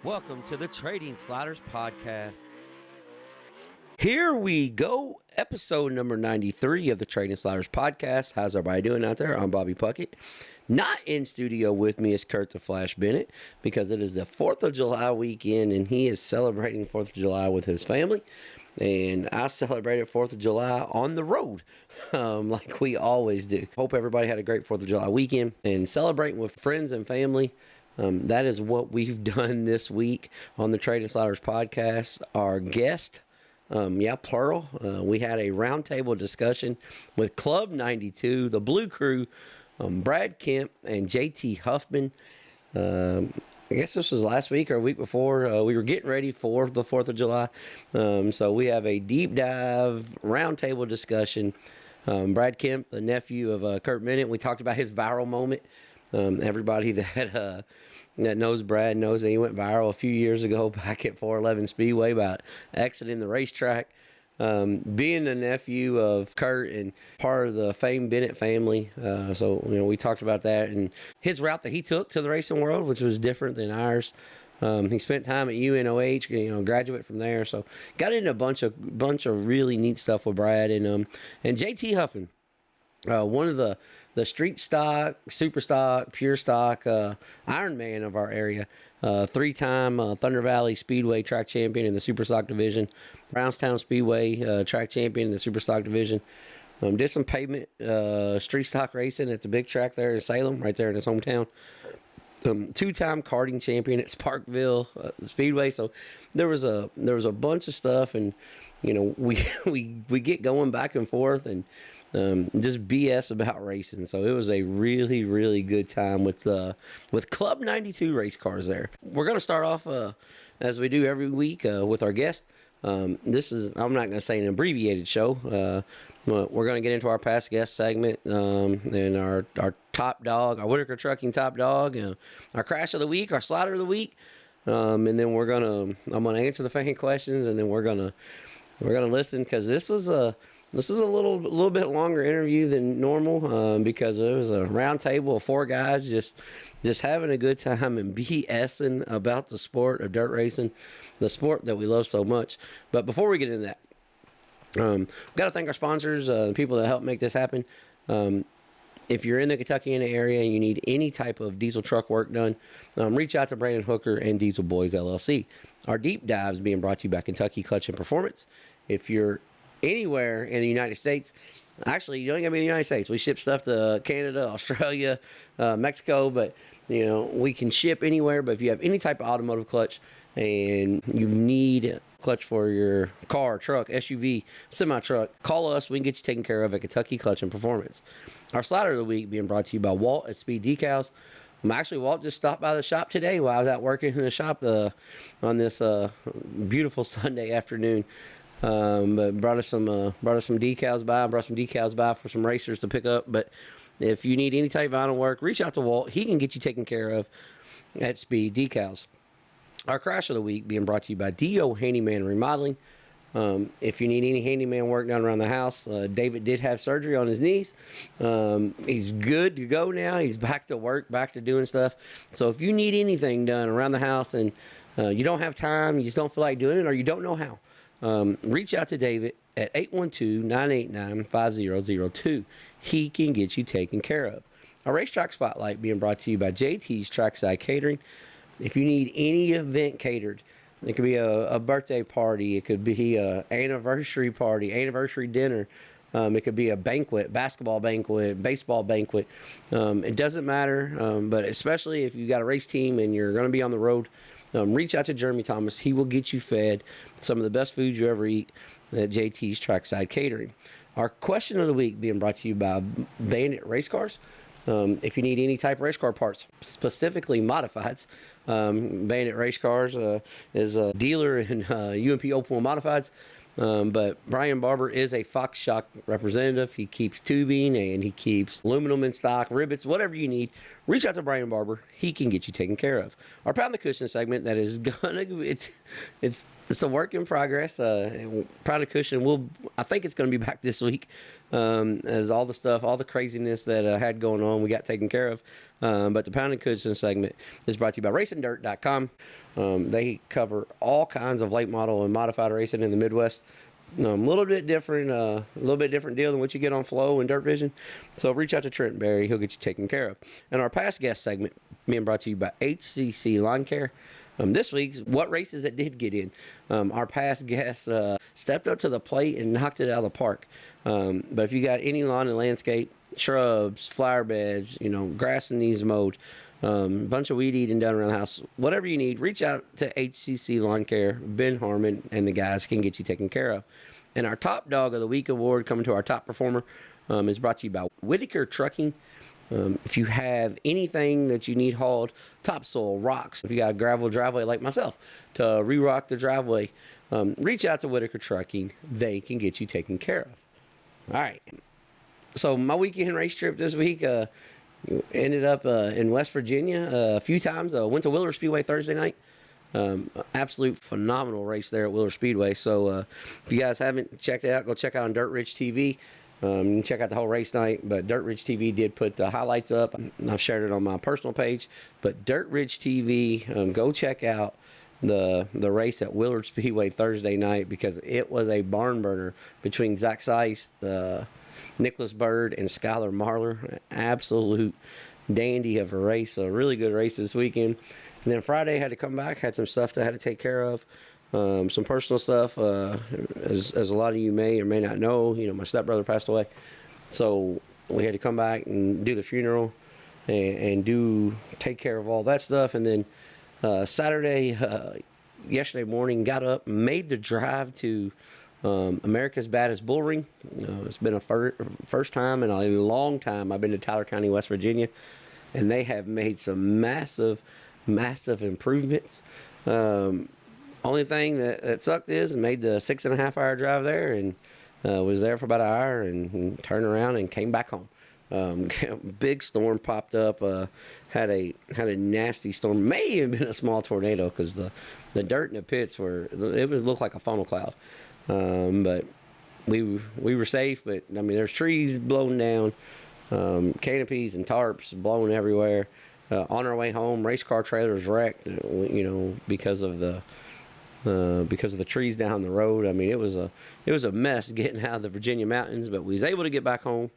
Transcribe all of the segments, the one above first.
Welcome to the Trading Sliders Podcast. Here we go, episode number 93 of the Trading Sliders Podcast. How's everybody doing out there? I'm Bobby Puckett. Not in studio with me is Kurt the Flash Bennett because it is the 4th of July weekend and he is celebrating 4th of July with his family. And I celebrated 4th of July on the road, like we always do. Hope everybody had a great 4th of July weekend and celebrating with friends and family. That is what we've done this week on the Trading Sliders Podcast. Our guest, plural, we had a roundtable discussion with Club 92, the Blue Crew, Brad Kemp and J.T. Huffman. I guess this was last week or a week before. We were getting ready for the 4th of July. So we have a deep dive roundtable discussion. Brad Kemp, the nephew of Kurt Bennett, we talked about his viral moment. Everybody that knows Brad knows that he went viral a few years ago back at 411 Speedway about exiting the racetrack. Being the nephew of Kurt and part of the famed Bennett family. We talked about that and his route that he took to the racing world, which was different than ours. He spent time at UNOH, graduate from there. So got into a bunch of really neat stuff with Brad and JT Huffman. One of the street stock, super stock, pure stock Iron Man of our area. 3-time Thunder Valley Speedway track champion in the super stock division. Brownstown Speedway track champion in the super stock division. Did some pavement street stock racing at the big track there in Salem, right there in his hometown. 2-time karting champion at Sparkville Speedway. So there was a bunch of stuff, and we get going back and forth and just BS about racing. So it was a really, really good time with Club 92 race cars there. We're going to start off, as we do every week, with our guest. This is, I'm not going to say an abbreviated show. We're going to get into our past guest segment and our top dog, our Whitaker Trucking top dog, our crash of the week, our slider of the week. And then I'm going to answer the fan questions, and then we're going to listen, because this was a little bit longer interview than normal because it was a round table of 4 guys just having a good time and BSing about the sport of dirt racing, the sport that we love so much. But before we get into that, we've got to thank our sponsors, the people that help make this happen. If you're in the Kentuckiana area and you need any type of diesel truck work done, reach out to Brandon Hooker and Diesel Boys LLC. Our deep dives being brought to you by Kentucky Clutch and Performance. If you're anywhere in the United States, actually you don't gotta be in the United States, we ship stuff to Canada, Australia, Mexico, but we can ship anywhere. But if you have any type of automotive clutch and you need clutch for your car, truck, SUV, semi-truck, call us. We can get you taken care of at Kentucky Clutch and Performance. Our slider of the week being brought to you by Walt at Speed Decals. Actually, Walt just stopped by the shop today while I was out working in the shop on this beautiful Sunday afternoon. But brought us some decals by. Brought some decals by for some racers to pick up. But if you need any type of vinyl work, reach out to Walt. He can get you taken care of at Speed Decals. Our crash of the week being brought to you by D.O. Handyman Remodeling. If you need any handyman work done around the house, David did have surgery on his knees. He's good to go now. He's back to work, back to doing stuff. So if you need anything done around the house and you don't have time, you just don't feel like doing it, or you don't know how, reach out to David at 812-989-5002. He can get you taken care of. Our racetrack spotlight being brought to you by JT's Trackside Catering. If you need any event catered, it could be a birthday party, it could be an anniversary party, anniversary dinner, it could be a banquet, basketball banquet, baseball banquet. It doesn't matter, but especially if you got a race team and you're going to be on the road, reach out to Jeremy Thomas. He will get you fed some of the best food you ever eat at JT's Trackside Catering. Our question of the week being brought to you by Bandit Race Cars. If you need any type of race car parts, specifically modifieds, Bandit Race Cars is a dealer in UMP Opel Modifieds. But Brian Barber is a Fox Shock representative. He keeps tubing and he keeps aluminum in stock, rivets, whatever you need. reach out to Brian Barber. He can get you taken care of. Our Pound the Cushion segment, that is it's a work in progress. Pound the Cushion, I think it's going to be back this week, as all the craziness that had going on, we got taken care of. But the Pound the Cushion segment is brought to you by RacingDirt.com. They cover all kinds of late model and modified racing in the Midwest. A little bit different deal than what you get on Flow and Dirt Vision. So reach out to Trent Berry. He'll get you taken care of. And our past guest segment being brought to you by HCC Lawn Care. This week's what races it did get in. Our past guest stepped up to the plate and knocked it out of the park. But if you got any lawn and landscape, shrubs, flower beds, grass that needs mowed, bunch of weed eating done around the house, whatever you need, reach out to HCC Lawn Care. Ben Harmon and the guys can get you taken care of. And our Top Dog of the Week award, coming to our top performer, is brought to you by Whitaker Trucking. If you have anything that you need hauled, topsoil, rocks, if you got a gravel driveway like myself to re-rock the driveway, reach out to Whitaker Trucking. They can get you taken care of. All right. So my weekend race trip this week ended up in West Virginia a few times. Went to Wheeler Speedway Thursday night. Absolute phenomenal race there at Wheeler Speedway. So if you guys haven't checked it out, go check out on Dirt Ridge TV. You can check out the whole race night, but Dirt Ridge TV did put the highlights up. I've shared it on my personal page, but Dirt Ridge TV, go check out the race at Willard Speedway Thursday night, because it was a barn burner between Zach Seist, Nicholas Bird, and Skylar Marlar. Absolute dandy of a race. A really good race this weekend. And then Friday, had to come back, had some stuff that I had to take care of. Some personal stuff, as a lot of you may or may not know, my stepbrother passed away. So we had to come back and do the funeral and take care of all that stuff. And then Saturday, yesterday morning, got up, made the drive to America's Baddest Bull Ring. It's been a first time in a long time I've been to Tyler County, West Virginia, and they have made some massive improvements. Only thing that sucked is made the 6.5 hour drive there, and was there for about an hour and turned around and came back home. Big storm popped up. Had a nasty storm. May have been a small tornado, because the dirt in the pits looked like a funnel cloud. But we were safe. But I mean, there's trees blown down, canopies and tarps blown everywhere. On our way home, race car trailers wrecked. Because of the trees down the road. I mean, it was a mess getting out of the Virginia mountains, but we was able to get back home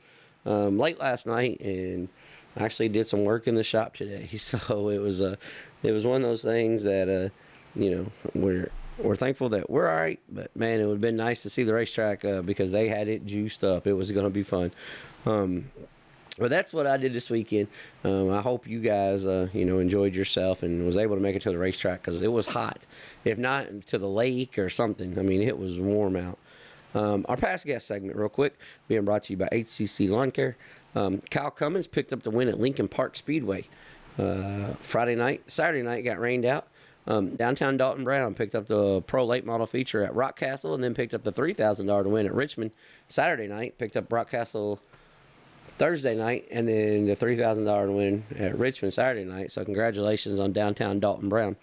late last night, and actually did some work in the shop today. So it was one of those things that we're thankful that we're all right. But man, it would have been nice to see the racetrack, because they had it juiced up. It was going to be fun. But that's what I did this weekend. I hope you guys, enjoyed yourself and was able to make it to the racetrack, because it was hot. If not to the lake or something, I mean, it was warm out. Our past guest segment, real quick, being brought to you by HCC Lawn Care. Kyle Cummins picked up the win at Lincoln Park Speedway Friday night. Saturday night got rained out. Downtown Dalton Brown picked up the Pro Late Model feature at Rock Castle, and then picked up the $3,000 to win at Richmond. Saturday night, picked up Rock Castle Thursday night, and then the $3,000 win at Richmond Saturday night. So congratulations on downtown Dalton Brown.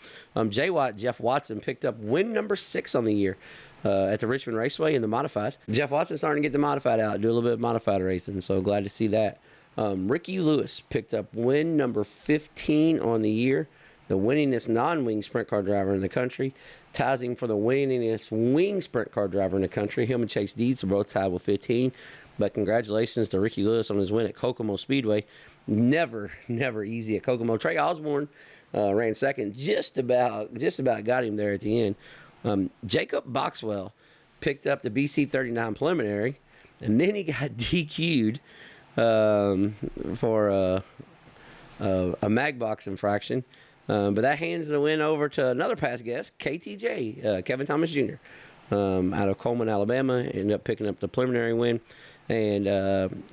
Jeff Watson picked up win number 6 on the year at the Richmond Raceway in the modified. Jeff Watson starting to get the modified out, do a little bit of modified racing, so glad to see that. Ricky Lewis picked up win number 15 on the year, the winningest non-wing sprint car driver in the country, ties him for the winningest wing sprint car driver in the country. Him and Chase Deeds are both tied with 15. But congratulations to Ricky Lewis on his win at Kokomo Speedway. Never easy at Kokomo. Trey Osborne ran second, just about got him there at the end. Jacob Boxwell picked up the BC 39 preliminary, and then he got DQ'd for a mag box infraction. But that hands the win over to another past guest, KTJ, Kevin Thomas Jr., out of Coleman, Alabama. Ended up picking up the preliminary win. And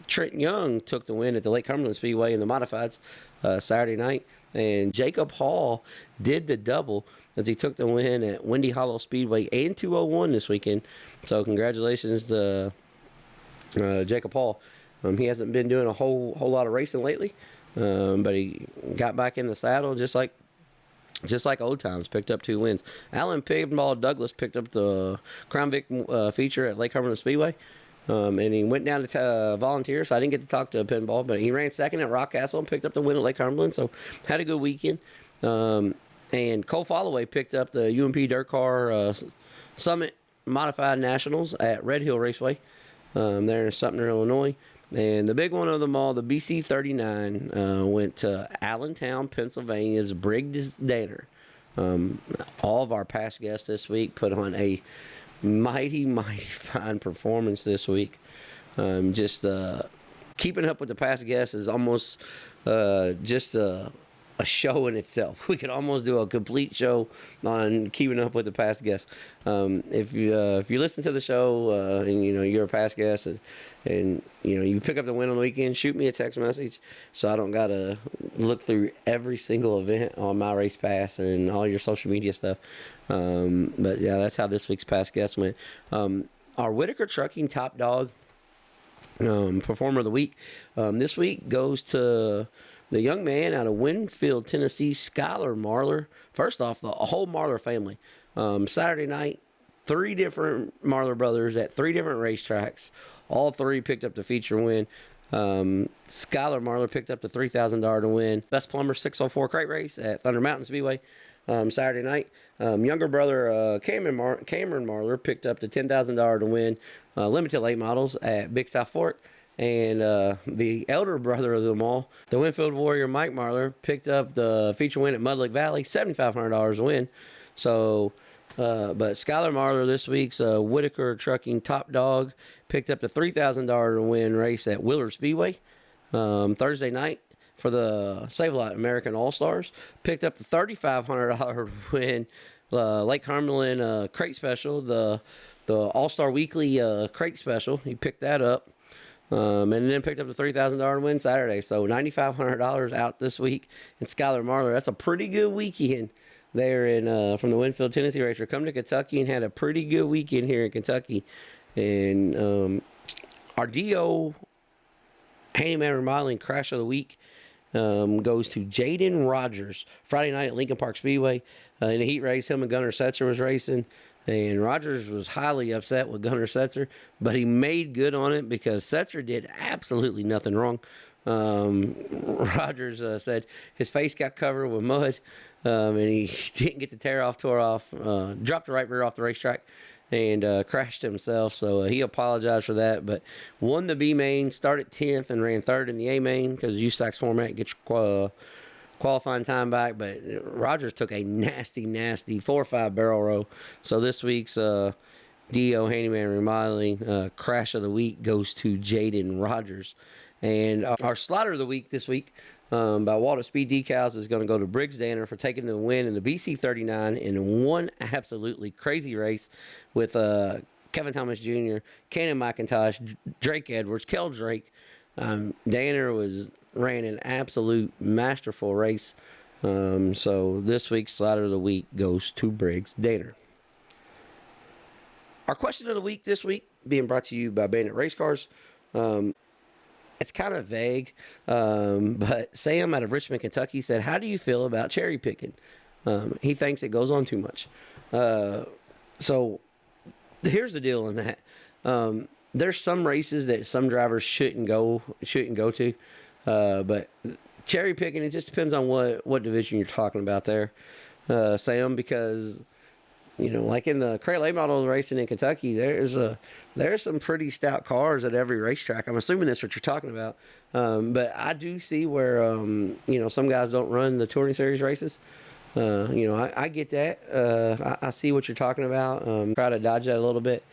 Trent Young took the win at the Lake Cumberland Speedway in the modifieds Saturday night. And Jacob Hall did the double, as he took the win at Windy Hollow Speedway and 201 this weekend. So congratulations to Jacob Hall. He hasn't been doing a whole lot of racing lately. but he got back in the saddle just like old times. Picked up 2 wins. Alan Pinball Douglas picked up the Crown Vic feature at Lake Cumberland Speedway. And he went down to volunteer, so I didn't get to talk to Pinball, but he ran second at Rockcastle and picked up the win at Lake Cumberland, so had a good weekend. And Cole Followay picked up the UMP Dirt Car Summit Modified Nationals at Red Hill Raceway there in Sumter, Illinois. And the big one of them all, the BC 39, went to Allentown, Pennsylvania's Briggs Danner. All of our past guests this week put on a mighty fine performance this week. Just keeping up with the past guests is almost just a show in itself. We could almost do a complete show on keeping up with the past guests. If you listen to the show and you're a past guest and you pick up the win on the weekend, shoot me a text message so I don't gotta look through every single event on my race pass and all your social media stuff. But yeah, that's how this week's past guest went. Our Whitaker Trucking Top Dog Performer of the Week this week goes to the young man out of Winfield, Tennessee, Skylar Marlar. First off, the whole Marlar family. Saturday night, 3 different Marlar brothers at 3 different racetracks. All 3 picked up the feature win. Skylar Marlar picked up the $3,000 to win. Best Plumber 604 crate race at Thunder Mountain Speedway Saturday night. Younger brother Cameron Marlar picked up the $10,000 to win limited late models at Big South Fork. And the elder brother of them all, the Winfield Warrior Mike Marlar, picked up the feature win at Mudlick Valley, $7,500 to win. So, but Skylar Marlar this week's Whitaker Trucking Top Dog picked up the $3,000 to win race at Willard Speedway Thursday night for the Save-A-Lot American All-Stars. Picked up the $3,500 win Lake Cumberland Crate Special, the All-Star Weekly Crate Special. He picked that up. And then picked up the $3,000 win Saturday. So $9,500 out this week. And Skylar Marlar, that's a pretty good weekend there from the Winfield, Tennessee racer. Come to Kentucky and had a pretty good weekend here in Kentucky. And our DO Handyman Remodeling Crash of the Week goes to Jaden Rogers. Friday night at Lincoln Park Speedway. In a heat race, him and Gunnar Setzer was racing. And Rogers was highly upset with Gunnar Setzer, but he made good on it because Setzer did absolutely nothing wrong. Rogers said his face got covered with mud, and he didn't get the tore off, dropped the right rear off the racetrack, and crashed himself. So he apologized for that, but won the B main, started 10th, and ran 3rd in the A main because the USAC's format gets qualifying time back, but Rogers took a nasty 4-5 barrel row. So this week's DO Handyman Remodeling Crash of the Week goes to Jaden Rogers. And our Slider of the Week this week by Walter Speed Decals is going to go to Briggs Danner for taking the win in the BC 39 in one absolutely crazy race with Kevin Thomas Jr., Cannon McIntosh, Drake Edwards, Kel Drake. Danner ran an absolute masterful race. So this week's Slider of the Week goes to Briggs Danner. Our question of the week this week being brought to you by Bandit Race Cars. It's kind of vague, but Sam out of Richmond, Kentucky said, how do you feel about cherry picking? He thinks it goes on too much. So here's the deal on that. There's some races that some drivers shouldn't go to. But cherry picking, it just depends on what division you're talking about there, Sam, because, like in the crate late model racing in Kentucky, there's some pretty stout cars at every racetrack. I'm assuming that's what you're talking about. But I do see where, some guys don't run the touring series races. I get that. I see what you're talking about. Try to dodge that a little bit.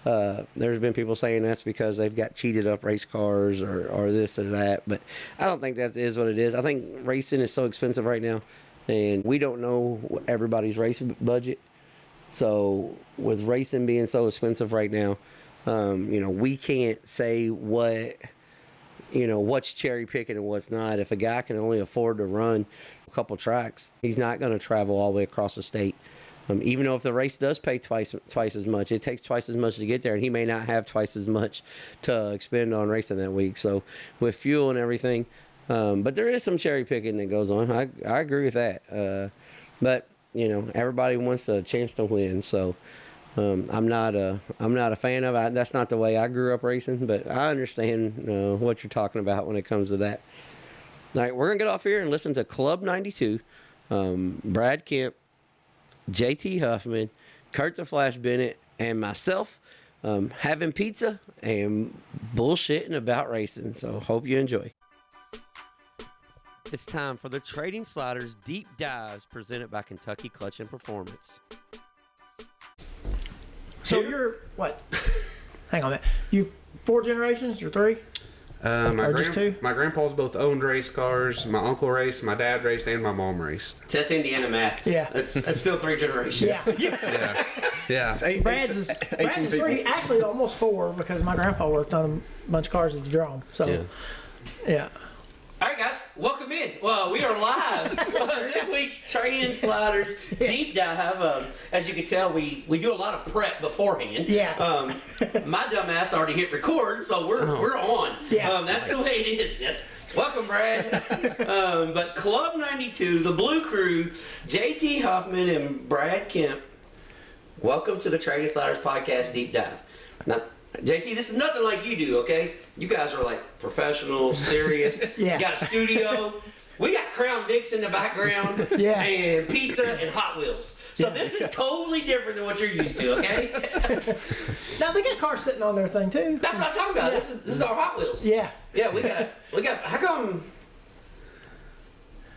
There's been people saying that's because they've got cheated up race cars or this or that, but I don't think that is what it is. I think racing is so expensive right now, and we don't know everybody's race budget. So with racing being so expensive right now, we can't say what's cherry picking and what's not. If a guy can only afford to run a couple tracks, he's not going to travel all the way across the state. Even though if the race does pay twice as much, it takes twice as much to get there, and he may not have twice as much to expend on racing that week. So with fuel and everything, But there is some cherry picking that goes on. I agree with that. But everybody wants a chance to win, so I'm not a fan of it. That's not the way I grew up racing, but I understand what you're talking about when it comes to that. All right, we're gonna get off here and listen to Club 92, Brad Kemp, J.T. Huffman, Kurt the Flash Bennett, and myself having pizza and bullshitting about racing. So hope you enjoy. It's time for the Trading Sliders Deep Dives presented by Kentucky Clutch and Performance. So you're what? Hang on a minute. You 4 generations? You're 3? Just 2? My grandpa's both owned race cars. My uncle raced, my dad raced, and my mom raced. That's Indiana math. Yeah. That's still 3 generations. Yeah. Brad's is 3, actually almost 4, because my grandpa worked on a bunch of cars at the Drum. So, yeah. All right, guys, welcome in. Well, we are live. This week's Trading Sliders Deep Dive. As you can tell, we do a lot of prep beforehand. Yeah. My dumb ass already hit record, so we're on. Yeah. That's the way it is. Welcome, Brad. But Club 92, the Blue Crew, J.T. Huffman and Brad Kemp, welcome to the Trading Sliders Podcast Deep Dive. Now, JT, this is nothing like you do, okay? You guys are like professional, serious. Yeah. You got a studio. We got Crown Vics in the background. And pizza and Hot Wheels. So this is totally different than what you're used to, okay? Now they got cars sitting on their thing too. That's what I'm talking about. This is our Hot Wheels. Yeah. Yeah, we got how come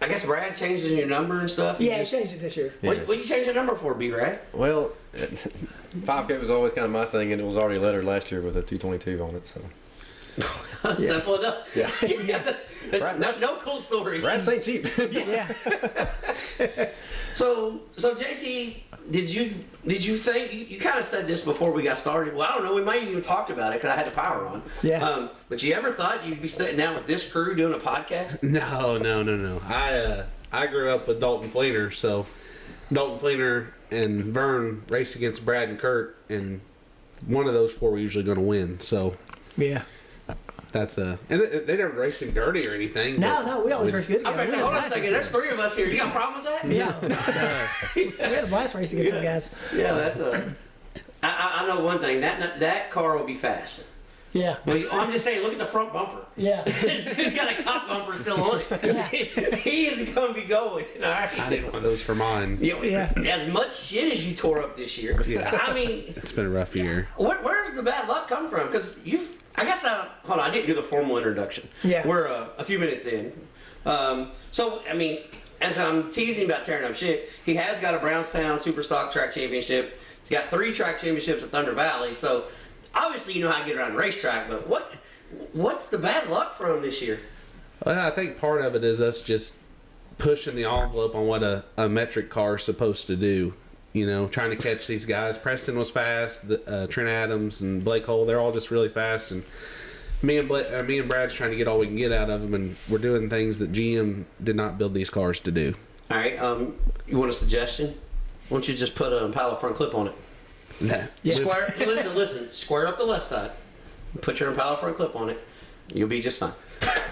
I guess Brad changed your number and stuff? Yeah, he changed it this year. What did you change your number for, B-Rad? Well, 5K was always kind of my thing, and it was already lettered last year with a 222 on it. So Simple enough. Yeah. No cool story. Wraps ain't cheap. Yeah. So JT, did you think you kind of said this before we got started? Well, I don't know. We might even talked about it because I had the power on. Yeah. But you ever thought you'd be sitting down with this crew doing a podcast? No. I grew up with Dalton Fleener, so Dalton Fleener and Vern raced against Brad and Kurt, and one of those 4 were usually going to win. So Yeah. that's and they never raced him dirty or anything. No, we always race good. I'm going to say, hold on a second. There's 3 of us here. You got a problem with that? Yeah. We had a blast race against some guys. Yeah, that's I know one thing. That car will be fast. Yeah. Well, I'm just saying, look at the front bumper. Yeah. Dude's got a cop bumper still on it. Yeah. He is going to be going. All right. I did one of those for mine. Yeah. As much shit as you tore up this year. Yeah. I mean, It's been a rough year. where's the bad luck come from? Because I guess hold on, I didn't do the formal introduction. Yeah. We're a few minutes in. So, I mean, as I'm teasing about tearing up shit, he has got a Brownstown Superstock Track Championship. He's got 3 track championships at Thunder Valley. So, obviously, you know how to get around a racetrack, but what's the bad luck for him this year? Well, I think part of it is us just pushing the envelope on what a metric car is supposed to do. You know, trying to catch these guys. Preston was fast. Trent Adams and Blake Hull, they're all just really fast. And me and Brad's trying to get all we can get out of them, and we're doing things that GM did not build these cars to do. All right, you want a suggestion? Why don't you just put a Impala front clip on it? Yeah. Listen. Square up the left side. Put your Impala front clip on it. You'll be just fine.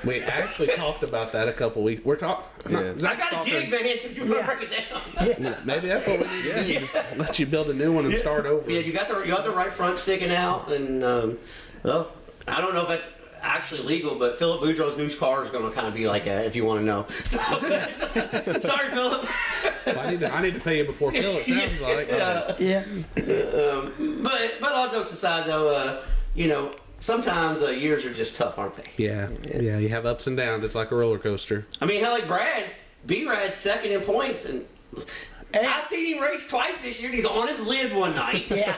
We actually talked about that a couple weeks. We're talking. Yeah. I got a jig, man. If you want to break it down. Maybe that's what we need to do. Just let you build a new one and start over. Yeah, you got the right front sticking out, and well, I don't know if that's actually legal, but Philip Boudreaux's new car is going to kind of be like that, if you want to know. So, sorry, Philip. Well, I need to pay you before Phil. It sounds like. Yeah. But all jokes aside, though, sometimes years are just tough, aren't they? Yeah. You have ups and downs. It's like a roller coaster. I mean, hell, like Brad, B-Rad's second in points, and I've seen him race twice this year, and he's on his lid one night. Yeah.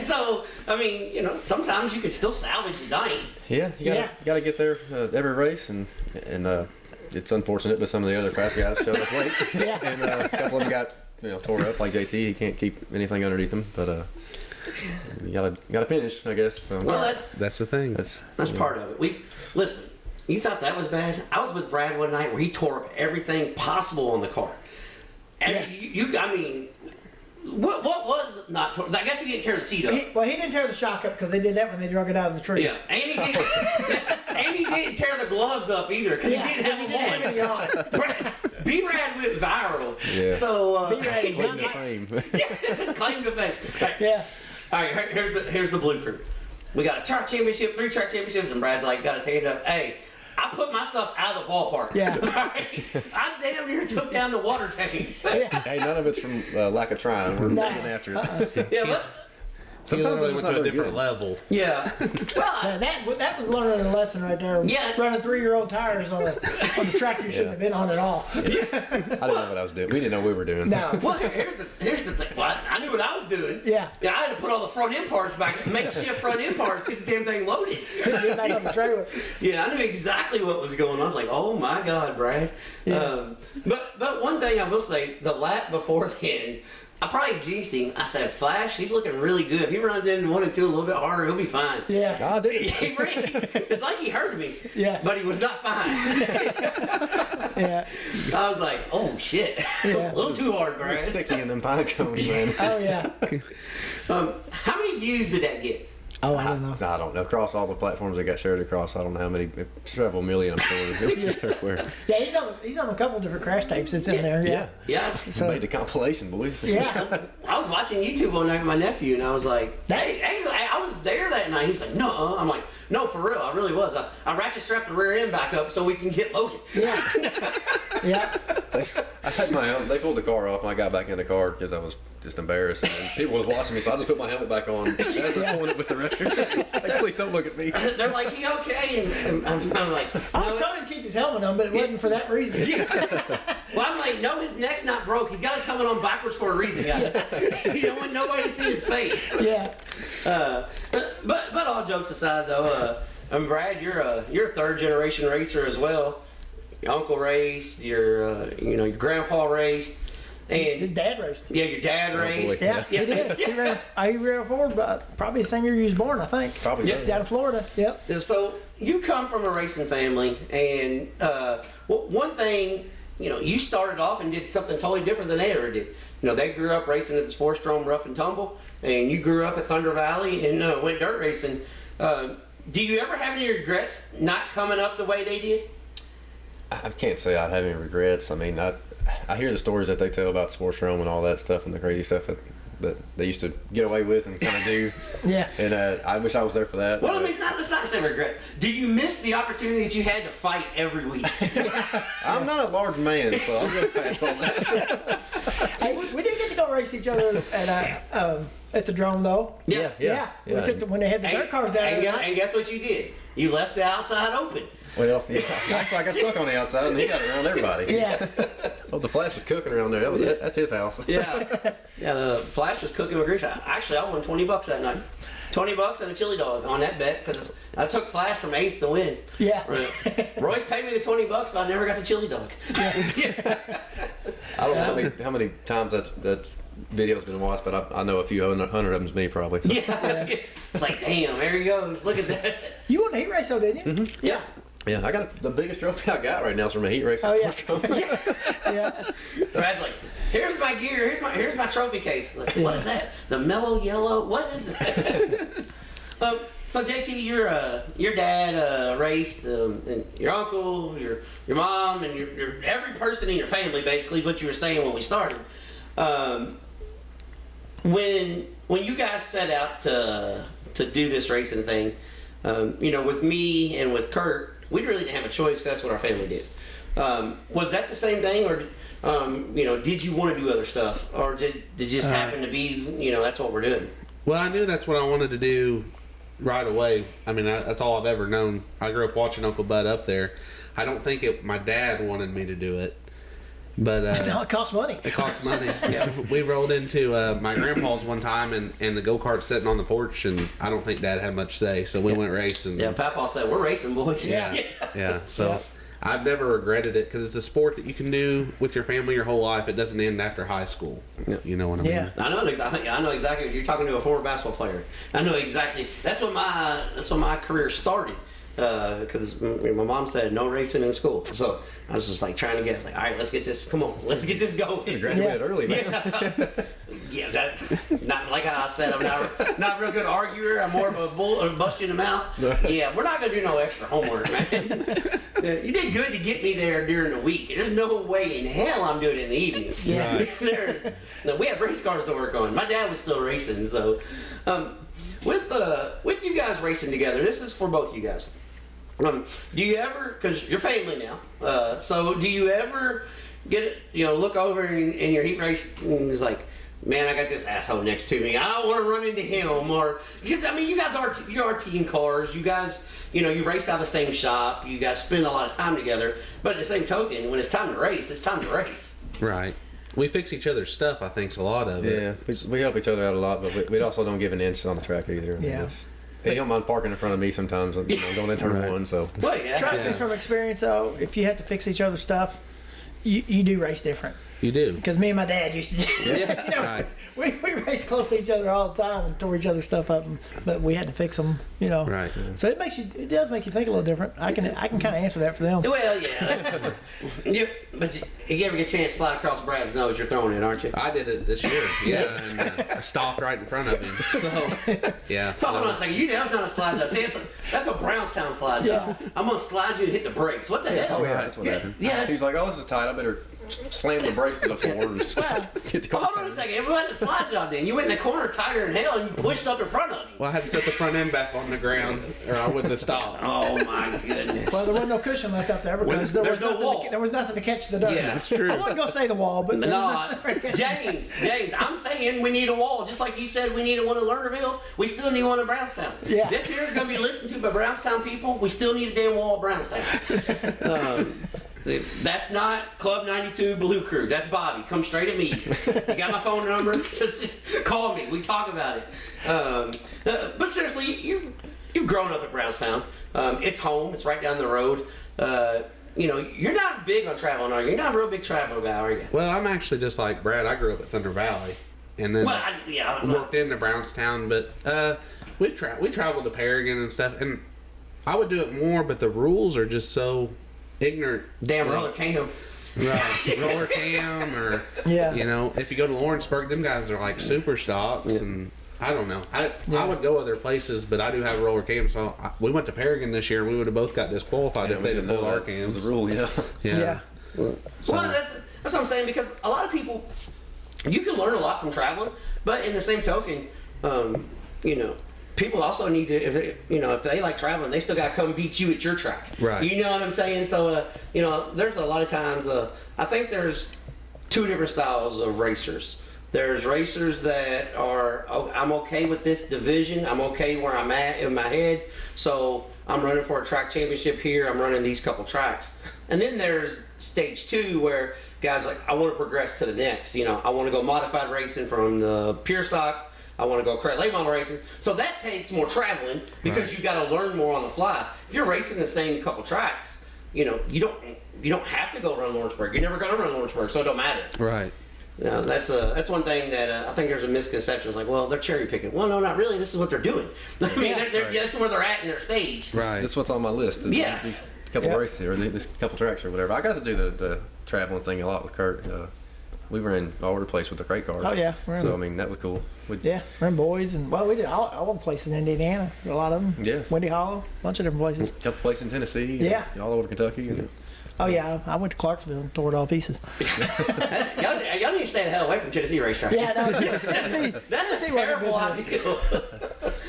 So, I mean, sometimes you can still salvage the night. Yeah, you gotta get there every race, and it's unfortunate, but some of the other fast guys showed up late. Yeah. And a couple of them got tore up, like JT. He can't keep anything underneath him, but you gotta finish, I guess. So. Well, That's the thing. That's part of it. Listen. You thought that was bad? I was with Brad one night where he tore up everything possible on the car. And I mean, what was not torn? I guess he didn't tear the seat up. He didn't tear the shock up because they did that when they drug it out of the trees. Yeah, and he And he didn't tear the gloves up either because he didn't have any on. B-Rad went viral. Yeah. So B-Rad is Claim not to fame. it's his claim to fame. Like, Yeah. all right, here's the blue crew. We got a track championship, 3 track championships, and Brad's like got his hand up. Hey, I put my stuff out of the ballpark. Yeah. Right? I damn near took down the water tanks. Hey, none of it's from lack of trying. We're getting after it. Yeah, but Sometimes Sometimes we went it's to a not different good. level. yeah. Well, That was learning a lesson right there. Yeah. Running 3-year-old tires on the track you shouldn't have been on at all. I didn't know what I was doing. We didn't know what we were doing. No. well, here's the thing. Well, I knew what I was doing. Yeah. I had to put all the front end parts back, makeshift front end parts, get the damn thing loaded. Get back on the trailer. Yeah, I knew exactly what was going on. I was like, "Oh my God, Brad!" Yeah. But one thing I will say, the lap before then, I probably jinxed him. I said, "Flash, he's looking really good. If he runs into 1 and 2 a little bit harder, he'll be fine." Yeah. I did it. He ran. It's like he heard me. Yeah. But he was not fine. Yeah. I was like, "Oh shit, Yeah. a little too hard, It Brad." was sticky in them pine cones, man. Oh, yeah. How many views did that get? Oh, I don't know. I don't know. Across all the platforms they got shared across, I don't know how many, several million, I'm sure. It was everywhere. Yeah, he's on a couple different crash tapes that's in there. Yeah. Yeah. So- Made the compilation, boys. Yeah. I was watching YouTube one night with my nephew, and I was like, That- hey, I was there that night. He's like, no. I'm like, no, for real, I really was. I ratchet strapped the rear end back up so we can get loaded. Yeah. Yeah. I had my helmet. They pulled the car off, and I got back in the car because I was just embarrassed. And people was watching me, so I just put my helmet back on as I pulled it with the record. It's like, please don't look at me. They're like, he okay? And I'm like, I was no. telling him to keep his helmet on, but it wasn't for that reason. Well, I'm like, no, his neck's not broke. He's got his helmet on backwards for a reason, guys. You don't want nobody to see his face. Yeah. But all jokes aside, though, Brad, you're a 3rd generation racer as well. Your uncle raced, your grandpa raced, and His dad raced. yeah, your dad raced. boy. Yeah, he did. He ran forward, but probably the same year he was born, I think. Probably so. Down in Florida. Yep. So you come from a racing family, and one thing, you started off and did something totally different than they ever did. They grew up racing at the Sportsdrome Rough and Tumble, and you grew up at Thunder Valley and went dirt racing. Do you ever have any regrets not coming up the way they did? I can't say I have any regrets. I mean, I hear the stories that they tell about Sportsdrome and all that stuff and the crazy stuff that they used to get away with and kind of do. Yeah. And I wish I was there for that. Well, I mean, let's not say regrets. Did you miss the opportunity that you had to fight every week? I'm not a large man, so I'm going to pass on that. Hey, we did get to go race each other at the Drome, though. Yeah. We took when they had the dirt cars down and, there. and guess what you did? You left the outside open. Well, yeah, I got stuck on the outside and he got around everybody. Yeah. Well, the Flash was cooking around there. That's his house. Yeah. The Flash was cooking with grease. Actually, I won $20 that night. $20 and a chili dog on that bet because I took Flash from 8th to win. Yeah. Royce paid me the $20, but I never got the chili dog. I don't know how many times that video's been watched, but I know a few hundred of them's me probably. So. Yeah. It's like, damn, there he goes. Look at that. You won a heat race, though, didn't you? Mm-hmm. Yeah. Yeah, I got the biggest trophy I got right now is from a heat race. Oh, yeah. Yeah. Brad's like, here's my gear, here's my trophy case. Like, what is that? The mellow yellow? What is that? So JT, your dad raced, and your uncle, your mom, and your every person in your family basically is what you were saying when we started. When you guys set out to do this racing thing, with me and with Kurt, we really didn't have a choice because that's what our family did. Was that the same thing, or did you want to do other stuff, or did it just happen to be that's what we're doing? Well, I knew that's what I wanted to do right away. I mean, that's all I've ever known. I grew up watching Uncle Bud up there. I don't think my dad wanted me to do it, but No, it costs money. it cost money. Yeah, we rolled into my grandpa's one time, and the go-kart sitting on the porch, and I don't think Dad had much say, so we went racing. Yeah, Papa said we're racing, boys. Yeah. So I've never regretted it because it's a sport that you can do with your family your whole life. It doesn't end after high school. You know what I mean? Yeah. I know exactly. You're talking to a former basketball player. I know exactly. That's when my career started. Because my mom said no racing in school, so I was just like trying to get. Like, all right, let's get this. Come on, let's get this going. You graduated early, man. Yeah, that not like I said. I'm not a real good arguer. I'm more of a bull or bust you in the mouth. Yeah, we're not gonna do no extra homework, man. You did good to get me there during the week. There's no way in hell I'm doing it in the evenings. Yeah. No, we had race cars to work on. My dad was still racing, so with you guys racing together, this is for both you guys. Do you ever, because you're family now, so do you ever get, look over in your heat race and it's like, man, I got this asshole next to me. I don't want to run into him. Or, because, I mean, you guys are team cars. You guys, you race out of the same shop. You guys spend a lot of time together. But at the same token, when it's time to race, it's time to race. Right. We fix each other's stuff, I think, is a lot of it. Yeah, we help each other out a lot, but we also don't give an inch on the track either. Yeah. He don't mind parking in front of me sometimes, going into turn one. So. Well, yeah. Trust me from experience, though, if you have to fix each other's stuff, you do race different. You do. Because me and my dad used to do Right. we race close to each other all the time and tore each other's stuff up, but we had to fix them, Right. So it does make you think a little different. I can kind of answer that for them. Well, yeah. But you ever get a chance to slide across Brad's nose, you're throwing it, aren't you? I did it this year. Yeah. And I stopped right in front of him. So, yeah. Hold on a second. That was not a slide job. See, that's a Brownstown slide job. I'm going to slide you and hit the brakes. What the hell? Oh, yeah, that's what happened. Yeah. He's like, oh, this is tight. I better slam the brakes to the floor and just get the car. Hold on a second. It wasn't a slide job then. You went in the corner tighter than hell and you pushed up in front of him. Well, I had to set the front end back on the ground or I wouldn't have stopped. Oh, my goodness. Well, there wasn't no cushion left up there because there was no nothing. wall. There was nothing to catch the dirt. Yeah, that's true. I wasn't gonna say the wall, but there was No, nothing to catch James, I'm saying we need a wall. Just like you said we needed one in Lernerville, we still need one in Brownstown. Yeah. This here is going to be listened to by Brownstown people. We still need a damn wall at Brownstown. That's not Club 92 Blue Crew. That's Bobby. Come straight at me. You got my phone number? Call me. We talk about it. But seriously, you've grown up at Brownstown. It's home. It's right down the road. You're not big on traveling, are you? You're not a real big travel guy, are you? Well, I'm actually just like Brad. I grew up at Thunder Valley, and then worked into Brownstown. But we traveled to Paragon and stuff, and I would do it more. But the rules are just so ignorant. Damn roller cam. Right, roller cam, or if you go to Lawrenceburg, them guys are like super stocks, and I don't know. I would go other places, but I do have a roller cam. So we went to Paragon this year, and we would have both got disqualified if they didn't pull our cams. It was a rule, yeah. Yeah. Well, that's what I'm saying, because a lot of people, you can learn a lot from traveling, but in the same token, people also need to, if they like traveling, they still got to come beat you at your track. Right. You know what I'm saying? So, there's a lot of times, I think there's two different styles of racers. There's racers that are, I'm okay with this division. I'm okay where I'm at in my head. So I'm running for a track championship here. I'm running these couple tracks. And then there's stage two where guys like, I want to progress to the next. I want to go modified racing from the pure stocks. I want to go late model racing. So that takes more traveling because you got to learn more on the fly. If you're racing the same couple tracks, you don't have to go run Lawrenceburg. You're never going to run Lawrenceburg, so it don't matter. Right. That's one thing that I think there's a misconception. It's like, well, they're cherry picking. Well, no, not really. This is what they're doing. I mean, that's where they're at in their stage. Right. That's what's on my list. These couple races here, these couple tracks or whatever. I got to do the traveling thing a lot with Kurt. We were in all over the place with the crate car. Oh yeah. So I mean that was cool. We're in Boys and we did all the places in Indiana. A lot of them. Yeah. Windy Hollow, a bunch of different places. A couple places in Tennessee. Yeah. All over Kentucky. Oh yeah, I went to Clarksville and tore it all to pieces. y'all need to stay the hell away from Tennessee racetracks. Yeah, no, Tennessee. That's a terrible idea.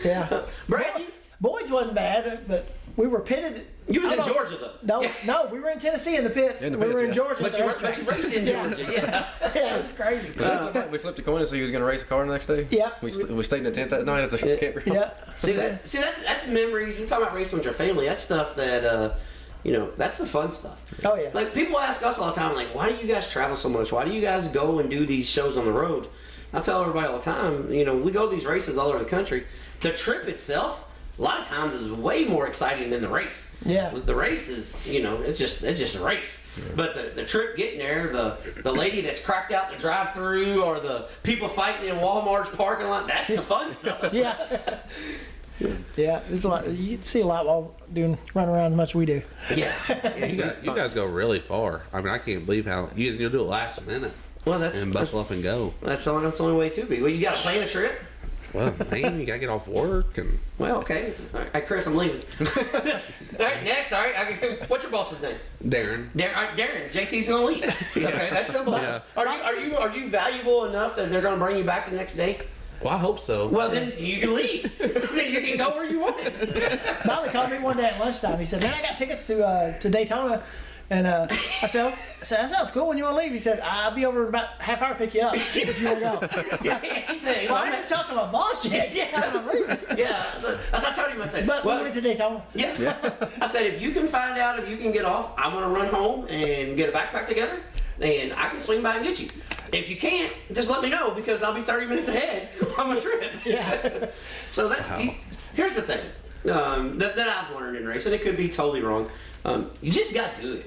Yeah. Brad, Boyd's wasn't bad, but we were pitted. you was in Georgia though. No, we were in Tennessee in the pits. We were in Georgia. But you raced in Georgia. Yeah. Yeah, it was crazy. We flipped a coin and see who was going to race a car the next day. Yeah. We stayed in the tent that night at the campground. Yeah. See that's memories. We're talking about racing with your family. That's stuff that that's the fun stuff. Oh yeah. Like people ask us all the time, like, why do you guys travel so much? Why do you guys go and do these shows on the road? I tell everybody all the time, we go to these races all over the country. The trip itself, a lot of times, is way more exciting than the race. Yeah. The race is, it's just a race. Yeah. But the trip getting there, the lady that's cracked out the drive-through, or the people fighting in Walmart's parking lot, that's the fun stuff. Yeah. Yeah, there's a lot. You see a lot while running around as much as we do. Yeah. You guys go really far. I mean, I can't believe how you'll do it last minute. Well, and buckle up and go. That's the only way to be. Well, you got to plan a trip. Well, man, you gotta get off work and. Well, okay. All right, Chris, I'm leaving. All right, next. All right, what's your boss's name? Darren. Darren. JT's gonna leave. Okay, that's simple. Yeah. Are you valuable enough that they're gonna bring you back the next day? Well, I hope so. Well, then you can leave. Then you can go where you want. Molly called me one day at lunchtime. He said, "Man, I got tickets to Daytona." And I said, that sounds cool. When you want to leave? He said, I'll be over in about half hour to pick you up if you want to go. He said, well, I haven't talked to my boss yet. Yeah, I told him, I said, but we went to Daytona. Yeah. I said, if you can find out if you can get off, I'm going to run home and get a backpack together, and I can swing by and get you. If you can't, just let me know, because I'll be 30 minutes ahead on my trip. Yeah. So here's the thing that I've learned in racing. It could be totally wrong. You just got to do it.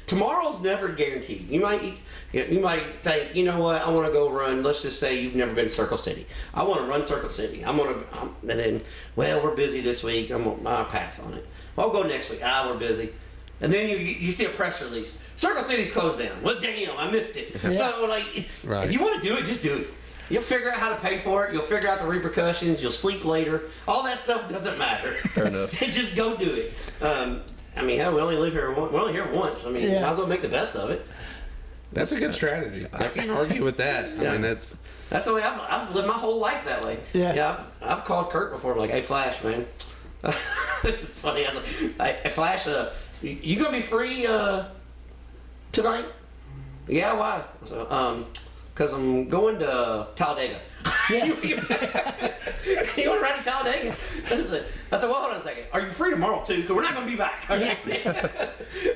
Tomorrow's never guaranteed. You might think, you know what, I want to go run. Let's just say you've never been to Circle City. I want to run Circle City. And then, well, we're busy this week. I'll pass on it. I'll go next week. We're busy. And then you see a press release. Circle City's closed down. Well, damn, I missed it. Yeah. So, if you want to do it, just do it. You'll figure out how to pay for it. You'll figure out the repercussions. You'll sleep later. All that stuff doesn't matter. Fair enough. Just go do it. Hell, we only live here. We're only here once. Might as well make the best of it. That's a good strategy. I can't argue with that. Yeah. I mean, that's the way I've lived my whole life that way. Yeah. I've called Kurt before. I'm like, hey, Flash, man, this is funny. I was like, hey, Flash, you gonna be free tonight? Yeah, why? I said, because I'm going to Talladega. Yeah. You want to ride to Talladega? I said, well, hold on a second. Are you free tomorrow too? Because we're not going to be back. Okay?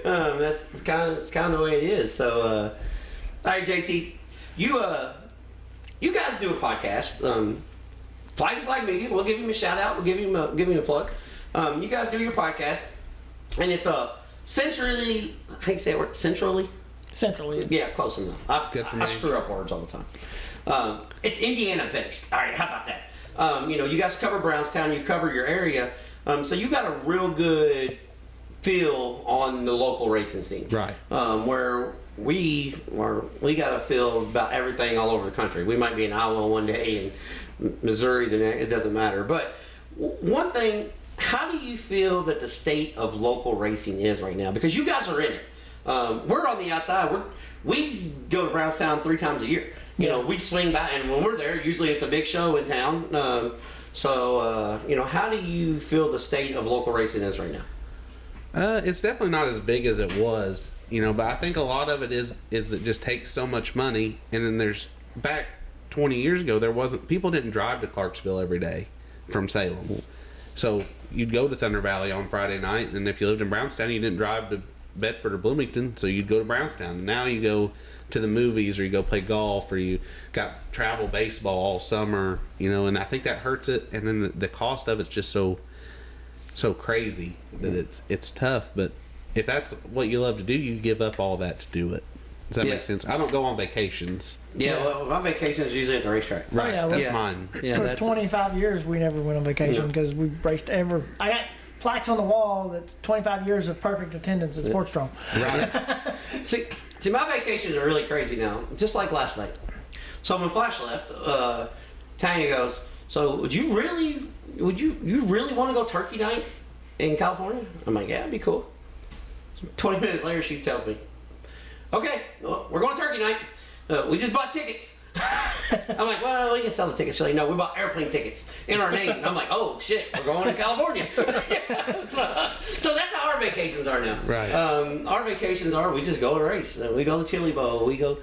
That's kind of the way it is. So, all right, JT, you guys do a podcast. Flag to Flag Media. We'll give him a shout out. We'll give him a plug. You guys do your podcast, and it's centrally. I hate to say it word. Centrally. Yeah, close enough. I screw up words all the time. It's Indiana based. All right, how about that? You guys cover Brownstown, you cover your area, so you got a real good feel on the local racing scene. right. Where we got a feel about everything all over the country. We might be in Iowa one day and Missouri the next. It doesn't matter. But one thing, how do you feel that the state of local racing is right now? Because you guys are in it. We're on the outside. We go to Brownstown 3 times a year. We swing by, and when we're there, usually it's a big show in town. How do you feel the state of local racing is right now? It's definitely not as big as it was, but I think a lot of it is it just takes so much money, and then back 20 years ago, people didn't drive to Clarksville every day from Salem. So you'd go to Thunder Valley on Friday night, and if you lived in Brownstown, you didn't drive to Bedford or Bloomington, so you'd go to Brownstown. And now you go to the movies, or you go play golf, or you got travel baseball all summer, and I think that hurts it. And then the cost of it's just so crazy that it's tough. But if that's what you love to do, you give up all that to do it. Does that make sense? I don't go on vacations. Yeah, well, my vacation is usually at the racetrack. Right, that's Yeah. mine. For 25 years, we never went on vacation because we raced ever. I got plaques on the wall that's 25 years of perfect attendance at Sportstrom. Right. See, my vacations are really crazy now, just like last night. So when Flash left, Tanya goes, so would you really want to go turkey night in California? I'm like, yeah, it'd be cool. 20 minutes later, she tells me, okay, well, we're going to turkey night. We just bought tickets. I'm like, well, we can sell the tickets. She's like, no, we bought airplane tickets in our name. I'm like, oh shit, we're going to California. So that's how our vacations are now. Right. Our vacations are, we just go to race. We go to Chili Bowl. We go,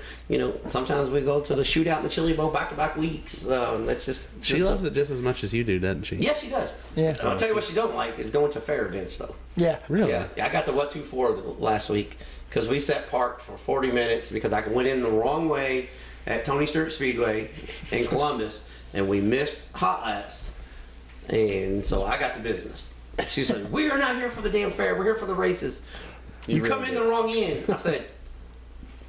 sometimes we go to the shootout in the Chili Bowl back-to-back weeks. That's just She loves it just as much as you do, doesn't she? Yes, she does. Yeah. I'll tell you what she don't like is going to fair events though. Yeah. Really? Yeah, I got the 2-4 last week because we sat parked for 40 minutes because I went in the wrong way at Tony Stewart Speedway in Columbus, and we missed hot laps, and so I got the business. She said, we are not here for the damn fair, we're here for the races. You really come in the wrong end. I said,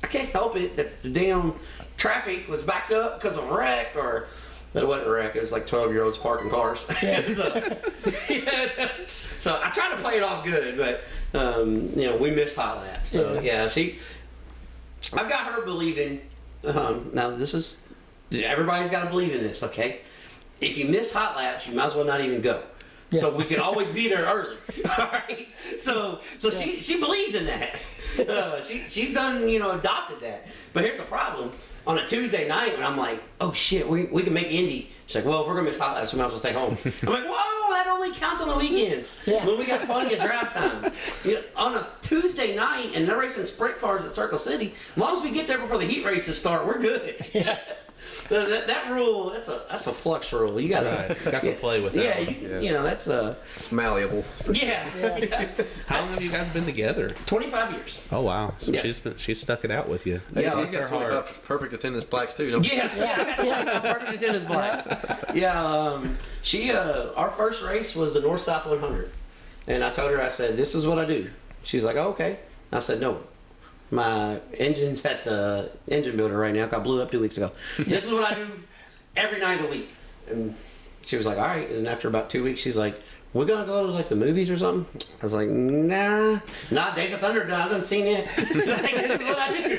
I can't help it that the damn traffic was backed up because of a wreck, but it wasn't a wreck, it was like 12-year-olds parking cars. So I tried to play it off good, but we missed hot laps. So yeah, I've got her believing. Now this is everybody's got to believe in this, okay? If you miss hot laps, you might as well not even go. Yeah. So we can always be there early. All right. So she believes in that. She's done, adopted that. But here's the problem. On a Tuesday night, when I'm like, oh shit, we can make Indy. She's like, well, if we're gonna miss hot laps, we might as well stay home. I'm like, whoa, that only counts on the weekends. Yeah. When we got plenty of drive time. On a Tuesday night, and they're racing sprint cars at Circle City. As long as we get there before the heat races start, we're good. Yeah. That rule, that's a flux rule. You gotta Got to play with that. Yeah, that's It's malleable. yeah. How long have you guys been together? 25 years. Oh wow, so Yeah. she's stuck it out with you. Yeah, He's got 25 perfect attendance plaques too, don't you? Yeah, perfect attendance blacks. Yeah, she our first race was the North South 100, and I told her, I said, this is what I do. She's like, oh, okay. I said, no. My engine's at the engine builder right now. I blew up 2 weeks ago. This is what I do every night of the week. And she was like, all right. And after about 2 weeks, she's like, we're going to go to like the movies or something? I was like, nah. Not Days of Thunder. I haven't seen it. Like, this is what I do.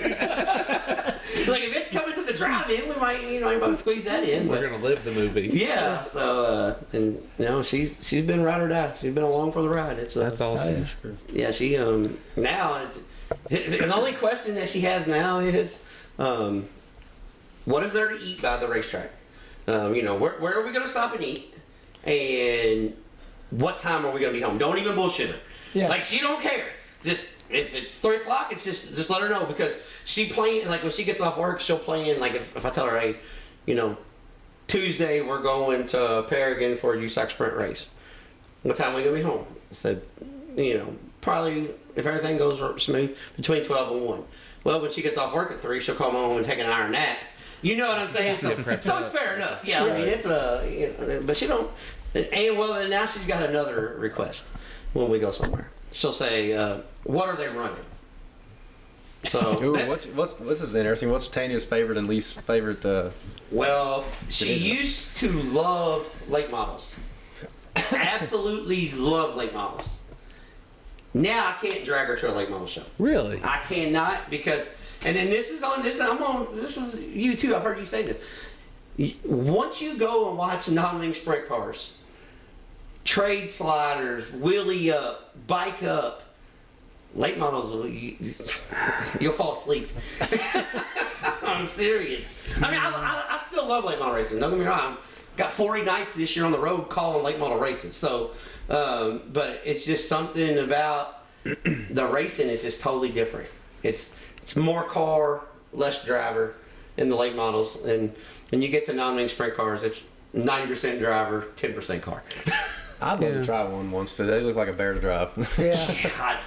Like, if it's coming to the drive-in, we might squeeze that in. We're gonna live the movie. Yeah. So, and she's been ride or die. She's been along for the ride. That's awesome. Yeah, she now it's the only question that she has now is what is there to eat by the racetrack? Where are we gonna stop and eat? And what time are we gonna be home? Don't even bullshit her. Yeah. Like, she don't care. Just if it's 3 o'clock, it's just let her know, because she playing, like when she gets off work, she'll play in, like if I tell her, hey, Tuesday we're going to Paragon for a USAC sprint race. What time are we gonna be home? I said, probably, if everything goes smooth, between 12 and 1. Well, when she gets off work at 3, she'll come home and take an hour nap. You know what I'm saying? So it's fair enough. Yeah, I mean, it's but she don't. And now she's got another request when we go somewhere. She'll say, what are they running? So Ooh, what's this is interesting. What's Tanya's favorite and least favorite? Well, she used to love late models. Absolutely love late models. Now I can't drag her to a late model show. Really? I cannot, because, and then this is you too. I've heard you say this. Once you go and watch non-wing sprint cars, trade sliders, wheelie up, bike up, late models, you'll fall asleep. I'm serious. I mean, I still love late model racing. Don't get me wrong. Got 40 nights this year on the road calling late model races. So, but it's just something about the racing is just totally different. It's more car, less driver in the late models, and when you get to non-wing sprint cars, it's 90% driver, 10% car. I'd love to try one once. They look like a bear to drive. Yeah.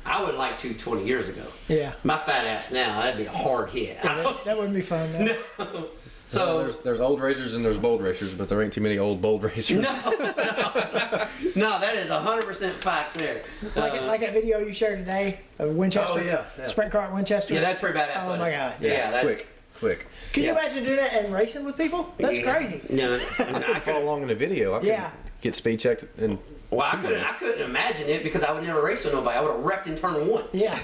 I would like to 20 years ago. Yeah. My fat ass now, that'd be a hard hit. That wouldn't be fun. No. No. So there's old racers and there's bold racers, but there ain't too many old bold racers. No, that is 100% facts there. Like that video you shared today of Winchester. Oh, yeah. Sprint car at Winchester. Yeah, that's pretty badass. Oh my god. Yeah, that's Quick. Can you imagine doing that and racing with people? That's crazy. No, I follow along in the video. I could get speed checked and. Well, I couldn't imagine it, because I would never race with nobody. I would have wrecked in turn 1. Yeah.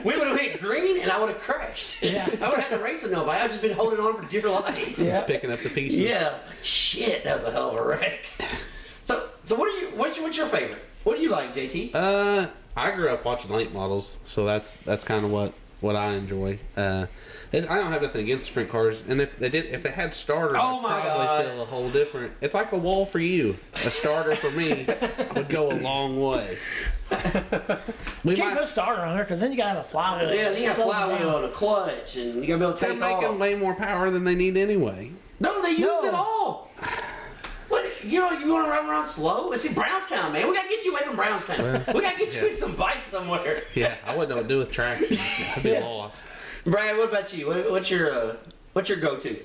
We would have hit green, and I would have crashed. Yeah. I would have had to race with nobody. I've just been holding on for dear life. Yeah. Picking up the pieces. Yeah. Shit, that was a hell of a wreck. So what's your favorite? What do you like, JT? I grew up watching late models, so that's kind of what I enjoy. I don't have nothing against sprint cars, and if they had starters, Oh my I'd probably God. feel a whole different. It's like a wall for you. A starter for me would go a long way. You can't put a starter on there, because then you gotta have a flywheel. Yeah, you got a Slow them flywheel down. and a clutch, and you gotta be able to They're take making off. way more power than they need anyway. No, they used it all. What, you want to run around slow? Let's see, Brownstown, man. We got to get you away from Brownstown. We got to get you in some bikes somewhere. Yeah, I wouldn't know what to do with traction. I'd be lost. Brad, what about you? What's your go-to?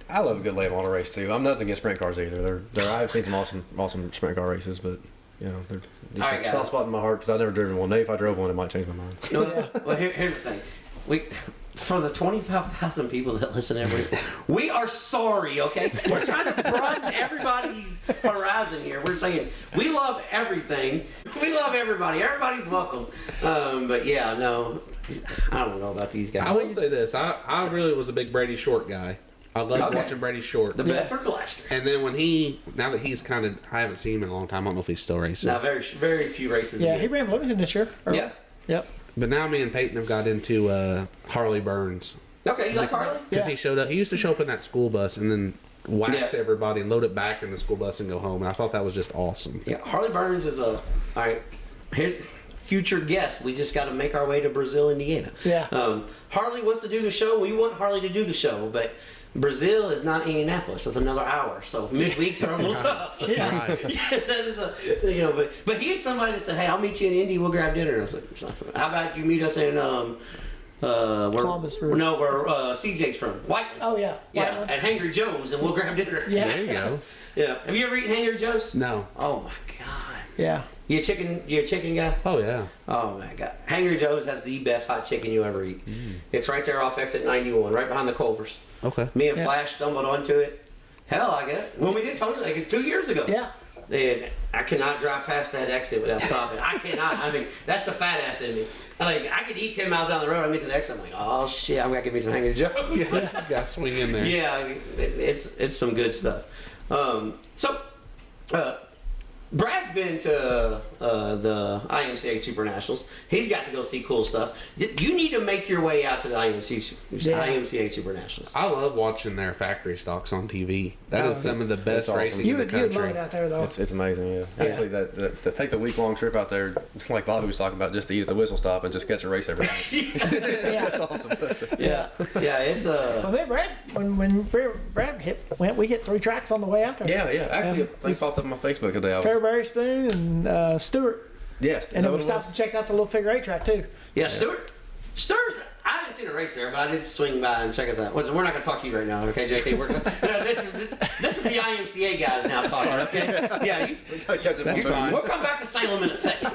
I love a good late model race too. I'm nothing against sprint cars either. I've seen some awesome sprint car races, but they're just All right, a soft spot in my heart because I've never driven one. Maybe if I drove one, it might change my mind. No, well, here's the thing. For the 25,000 people that listen every we are sorry, okay? We're trying to broaden everybody's horizon here. We're saying we love everything. We love everybody. Everybody's welcome. But yeah, no, I don't know about these guys. I will say this. I really was a big Brady Short guy. I loved watching Brady Short. The Bedford Blaster. And then now that he's kind of, I haven't seen him in a long time. I don't know if he's still racing. Now, very, very few races. Yeah, he ran Bloomington this year. Yeah. Yep. But now me and Peyton have got into Harley Burns. Okay, you like Harley? Because Yeah. he showed up. He used to show up in that school bus and then wax Yeah. everybody and load it back in the school bus and go home. And I thought that was just awesome. Yeah, Harley Burns is all right. Here's future guest. We just got to make our way to Brazil, Indiana. Yeah. Harley wants to do the show. We want Harley to do the show, but Brazil is not Indianapolis. It's another hour, so midweeks are a little tough. Yeah. Right. Yeah, that is but he's somebody that said, "Hey, I'll meet you in Indy. We'll grab dinner." And I was like, "How about you meet us in Columbus. where CJ's from Whiteland." Oh yeah. Yeah, Whiteland. at Hangry Joe's, and we'll grab dinner. Yeah. There you go. Yeah. Have you ever eaten Hangry Joe's? No. Oh my god. Yeah. You a chicken guy? Oh, yeah. Oh my god. Hangry Joe's has the best hot chicken you ever eat. It's right there off exit 91, right behind the Culvers. Okay. Me and Yeah. Flash stumbled onto it. Hell, I guess. When we did Tony, like 2 years ago. Yeah. And I cannot drive past that exit without stopping. I cannot. I mean, that's the fat ass in me. Like, I could eat 10 miles down the road. I get to the exit. I'm like, oh shit, I'm gonna give me some Hangry Joe's. Got to swing in there. Yeah, I mean, it's some good stuff. Brad's been to the IMCA Super Nationals. He's got to go see cool stuff. You need to make your way out to the IMCA Super Nationals. I love watching their factory stocks on TV. That is some of the best awesome. racing You in the would love country. it out there though. It's amazing, yeah. Actually, to take the week-long trip out there, it's like Bobby was talking about, just to eat at the whistle stop and just catch a race every night. That's awesome. Yeah, it's Well, then Brad, when Brad we hit 3 tracks on the way out there. Yeah. Actually, things popped up on my Facebook today. I was, Fairbury Spoon and Stewart. yes. And then we stopped and checked out the little figure 8 track too. yeah. Stuart's. I haven't seen a race there, but I did swing by and check us out. We're not going to talk to you right now, okay, JT? This is the IMCA guys now talking, okay? Yeah, we'll come back to Salem in a second.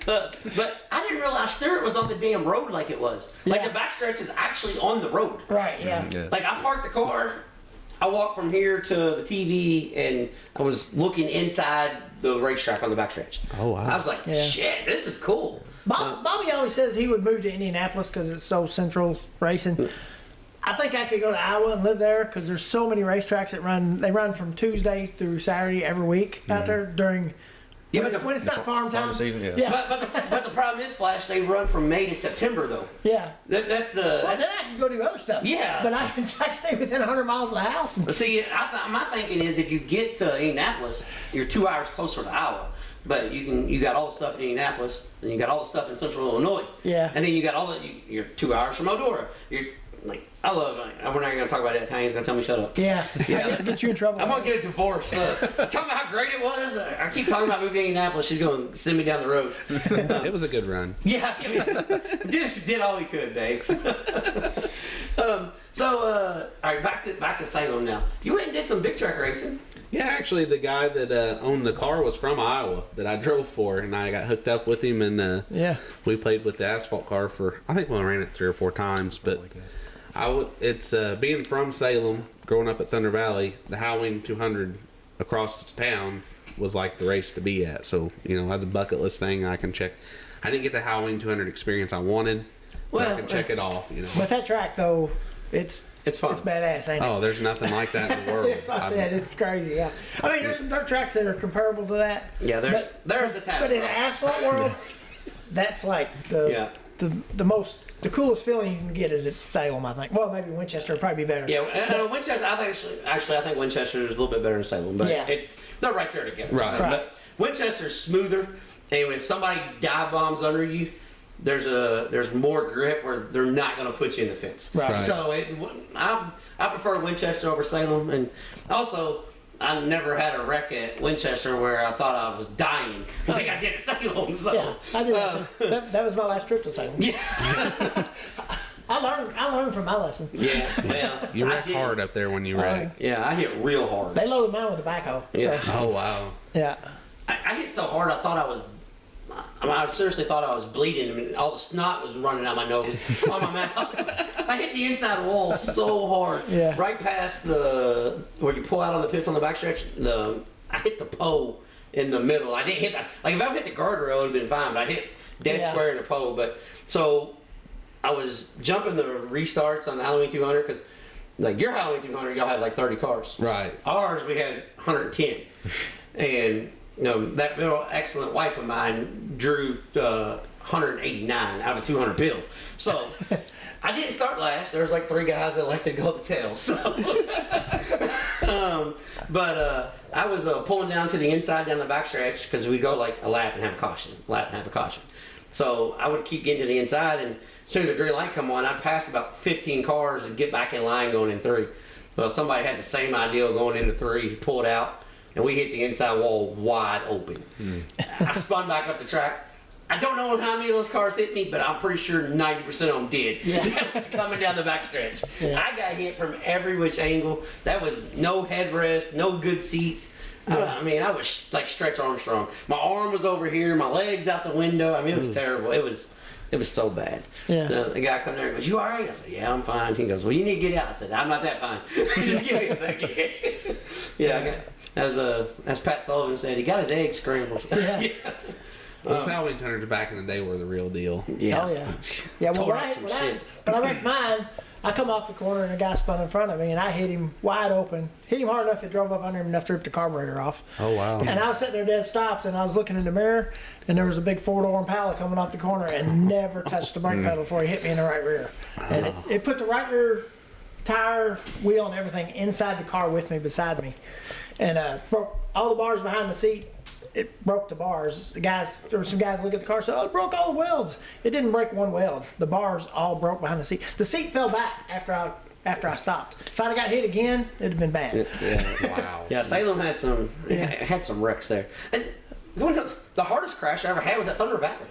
But I didn't realize Stewart was on the damn road like it was. Like Yeah. the backstretch is actually on the road. Right. Yeah. Yeah. Like I parked the car, I walked from here to the TV, and I was looking inside the racetrack on the backstretch. Oh, wow. I was like, Yeah. shit, this is cool. Bobby always says he would move to Indianapolis because it's so central racing. I think I could go to Iowa and live there because there's so many racetracks that run. They run from Tuesday through Saturday every week out there during. Yeah, when it's not farm time. season, yeah. Yeah. But the problem is, Flash, they run from May to September, though. Yeah. That's the. Well, then I can go do other stuff. Yeah. But I can stay within 100 miles of the house. See, my thinking is if you get to Indianapolis, you're 2 hours closer to Iowa. But you got all the stuff in Indianapolis, and you got all the stuff in Central Illinois. Yeah. And then you got you're 2 hours from Eldora. You're like, we're not even gonna talk about that. Italian's gonna tell me shut up. Yeah. Yeah. I get you in trouble. I'm gonna get a divorce. Talking about how great it was. I keep talking about moving to Indianapolis. She's gonna send me down the road. It was a good run. Yeah, I mean, did all we could, babe. All right, back to Salem now. You went and did some big track racing. Yeah, actually, the guy that owned the car was from Iowa that I drove for, and I got hooked up with him, and Yeah. we played with the asphalt car for, I think we ran it 3 or 4 times, but it's being from Salem, growing up at Thunder Valley, the Halloween 200 across town was like the race to be at. So, that's a bucket list thing I can check. I didn't get the Halloween 200 experience I wanted, but I can check it off, But that track though, it's fun. It's badass, ain't it? Oh, there's nothing like that in the world. That's what I said. It's crazy. Yeah. I mean, there's some dirt tracks that are comparable to that. Yeah, there's the task. But in the asphalt world, that's like the coolest feeling you can get is at Salem, I think. Well, maybe Winchester would probably be better. Yeah, Winchester. I think Winchester is a little bit better than Salem, but Yeah. they're right there together. Right. But Winchester's smoother, and when somebody dive bombs under you, there's more grip where they're not going to put you in the fence. Right. So I prefer Winchester over Salem, and also I never had a wreck at Winchester where I thought I was dying like I did at Salem. So Yeah, I did that too. That was my last trip to Salem. yeah. I learned from my lesson. Yeah, well, You I wreck did. hard up there when you wreck. Yeah, I hit real hard. They loaded mine with a backhoe. Yeah. So, Oh, wow. yeah. I hit so hard I thought I was I seriously thought I was bleeding. I mean, all the snot was running out my nose, on my mouth. I hit the inside wall so hard, right past where you pull out on the pits on the backstretch. I hit the pole in the middle. I didn't hit that. Like if I hit the guardrail, it would have been fine. But I hit dead square in the pole. But so I was jumping the restarts on the Halloween 200 because, like your Halloween 200, y'all had like 30 cars. Right. Ours, we had 110, and that little excellent wife of mine drew 189 out of a 200 bill. So I didn't start last. There was like 3 guys that elected to go the tail. So, but I was pulling down to the inside down the backstretch because we'd go like a lap and have a caution. So I would keep getting to the inside, and as soon as the green light come on, I'd pass about 15 cars and get back in line going in 3. Well, somebody had the same idea of going into 3. He pulled out, and we hit the inside wall wide open. I spun back up the track. I don't know how many of those cars hit me, but I'm pretty sure 90% of them did. That was coming down the backstretch. I got hit from every which angle. That was no headrest, no good seats. I mean, I was like Stretch Armstrong. My arm was over here, my legs out the window. I mean, it was terrible. It was so bad. The guy come there and goes, "You all right?" I said, "Yeah, I'm fine." He goes, "Well, you need to get out." I said, "I'm not that fine. Just give me a second." As Pat Sullivan said, he got his eggs scrambled. Those Halloween 200s back in the day were the real deal. Yeah. Oh, yeah. Well, when I wrecked mine, I come off the corner and a guy spun in front of me, and I hit him wide open. Hit him hard enough it drove up under him enough to rip the carburetor off. Oh, wow. And I was sitting there dead stopped, and I was looking in the mirror, and there was a big 4-door Impala coming off the corner and never touched the brake pedal before he hit me in the right rear. And it put the right rear tire, wheel, and everything inside the car with me, beside me. And broke all the bars behind the seat. It broke the bars. There were some guys looking at the car and said, "Oh, it broke all the welds." It didn't break one weld. The bars all broke behind the seat. The seat fell back after I stopped. If I'd have got hit again, it'd have been bad. Wow. Yeah, Salem had some wrecks there. And the hardest crash I ever had was at Thunder Valley.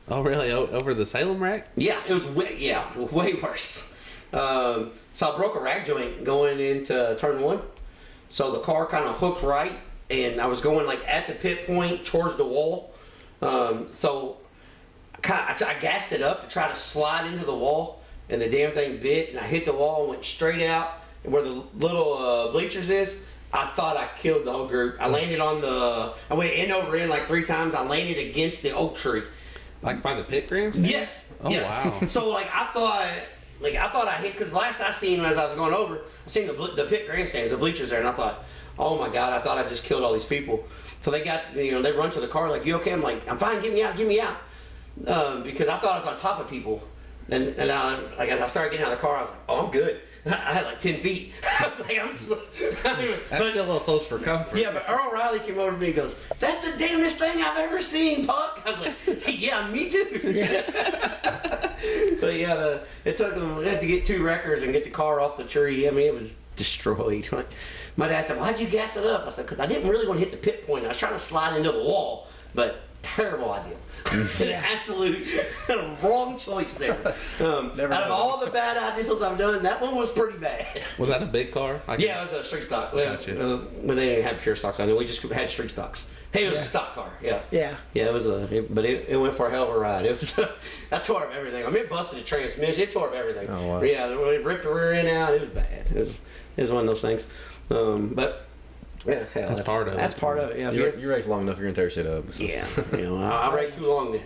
Oh, really? Over the Salem wreck? Yeah, it was way worse. So I broke a rag joint going into turn 1. So the car kind of hooked right, and I was going like at the pit point towards the wall. So I gassed it up to try to slide into the wall, and the damn thing bit, and I hit the wall and went straight out where the little bleachers is. I thought I killed the whole group. I landed I went end over end like 3 times. I landed against the oak tree. Like by the pit grandstand? Yes. Oh, wow. So like I thought I hit, because last I seen as I was going over, I seen the pit grandstands, the bleachers there, and I thought, oh my God, I thought I just killed all these people. So they they run to the car like, "You okay?" I'm like, "I'm fine, get me out. Because I thought I was on top of people. And as I started getting out of the car, I was like, "Oh, I'm good." I had like 10 feet. I was like, That's still a little close for comfort. Yeah, but Earl Riley came over to me and goes, "That's the damnedest thing I've ever seen, Puck." I was like, "Hey, yeah, me too." But yeah, it took them. We had to get 2 wreckers and get the car off the tree. I mean, it was destroyed. My dad said, "Why'd you gas it up?" I said, "Because I didn't really want to hit the pit point. I was trying to slide into the wall, but terrible idea." Absolute wrong choice there. Out of all the bad ideas I've done, that one was pretty bad. Was that a big car? Yeah, it was a street stock. Gotcha. When they didn't have pure stocks on it, we just had street stocks. Hey, it was a stock car. Yeah. It was but it went for a hell of a ride. It was. I tore up everything. I mean, it busted the transmission. It tore up everything. Oh, wow. Yeah, it ripped the rear end out. It was bad. It was one of those things. But. Yeah, hell, that's part of it. That's part of it. Yeah, you race long enough, you're gonna tear shit up. So. Yeah, I raced too long then.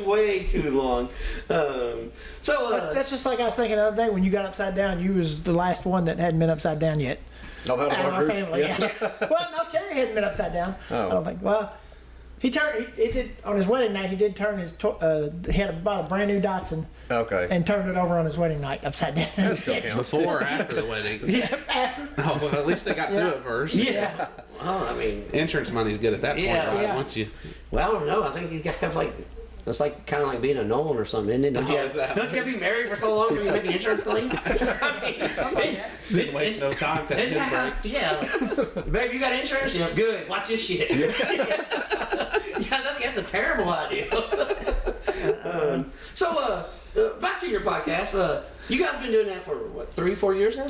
Way too long. That's just like I was thinking the other day when you got upside down. You was the last one that hadn't been upside down yet. Out of my family. Yeah. Well, no, Terry hadn't been upside down. Oh. I don't think. Well, he did on his wedding night. He did turn his. He had bought a brand new Datsun. Okay. And turned it over on his wedding night upside down. That still counts. Before or after the wedding? Yeah, after. Oh, well, at least they got through it first. Yeah. Well, I mean, insurance money's good at that point, right? Yeah. Once you. Well, I don't know. I think you gotta have like. It's like kind of like being a Nolan or something, isn't it? Don't you gotta be married for so long before you make the insurance claim? I mean, Didn't waste no time cutting his brakes. Yeah. Babe, you got insurance? Yeah, good. Watch this shit. Yeah, I think that's a terrible idea. So, back to your podcast. You guys been doing that for what, 3-4 years now?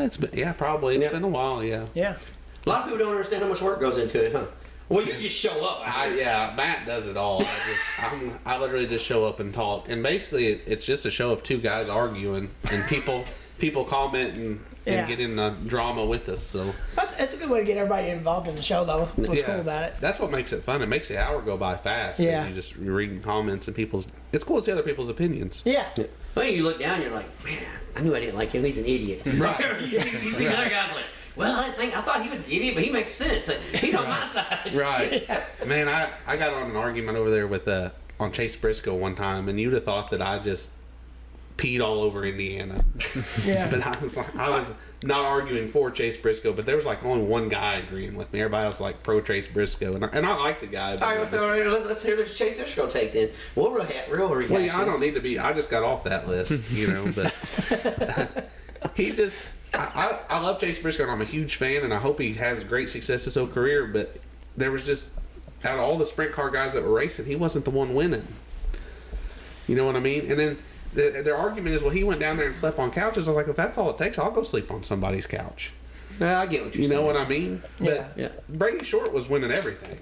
It's been probably. It's been a while, yeah. Yeah. A lot of people don't understand how much work goes into it, huh? Well, you just show up. Matt does it all. I literally just show up and talk, and basically it's just a show of two guys arguing, and people comment and get in the drama with us. So that's a good way to get everybody involved in the show, though. What's cool about it? That's what makes it fun. It makes the hour go by fast. Yeah, you're reading comments and people's. It's cool to see other people's opinions. Yeah. Well, you look down, you're like, man, I knew I didn't like him. He's an idiot. Right. you see the other guys like, well, I thought he was an idiot, but he makes sense. He's on my side. Right. Yeah. Man, I got on an argument over there with on Chase Briscoe one time, and you'd have thought that I just peed all over Indiana. Yeah. But I was not arguing for Chase Briscoe, but there was like only one guy agreeing with me. Everybody else like pro Chase Briscoe, and I like the guy. All right, let's hear the Chase Briscoe take then. We'll real reactions. Well, yeah, I don't need to be. I just got off that list, but he just. I love Chase Briscoe, and I'm a huge fan, and I hope he has great success his whole career. But there was just, out of all the sprint car guys that were racing, he wasn't the one winning. You know what I mean? And then their argument is, well, he went down there and slept on couches. I was like, if that's all it takes, I'll go sleep on somebody's couch. Yeah, I get what you're saying. You know what I mean? Yeah. But Brady Short was winning everything.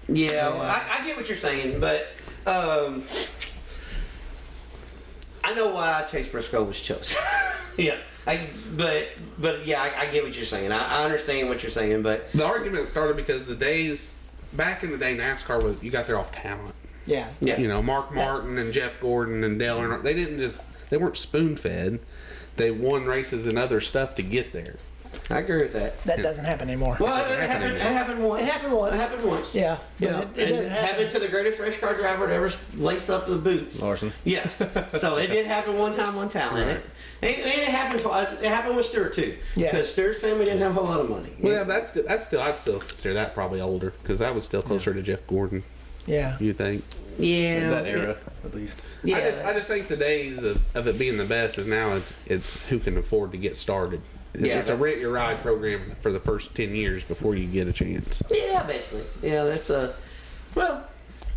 Yeah, well, I get what you're saying, but I know why Chase Briscoe was chosen. Yeah. But yeah, I get what you're saying. I understand what you're saying, but the argument started because back in the day, NASCAR was, you got there off talent. Yeah. You know, Mark Martin and Jeff Gordon and Dale Earnhardt, they weren't spoon fed. They won races and other stuff to get there. I agree with that. That doesn't happen anymore. Well, it happened once. It happened once. It happened once. Yeah. Yeah. It doesn't happen. Happened to the greatest race car driver to ever lace up the boots. Larson. Yes. So it did happen one time, one talent. Right. And it happened. It happened with Stewart too. Yeah. Because Stewart's family didn't have a whole lot of money. Well, yeah, that's still, I'd still consider that probably older because that was still closer to Jeff Gordon. Yeah. You think? Yeah. In that era, at least. Yeah. I just think the days of it being the best is now it's who can afford to get started. Yeah, it's a rent your ride program for the first 10 years before you get a chance. Yeah, basically. Yeah, that's a. Well,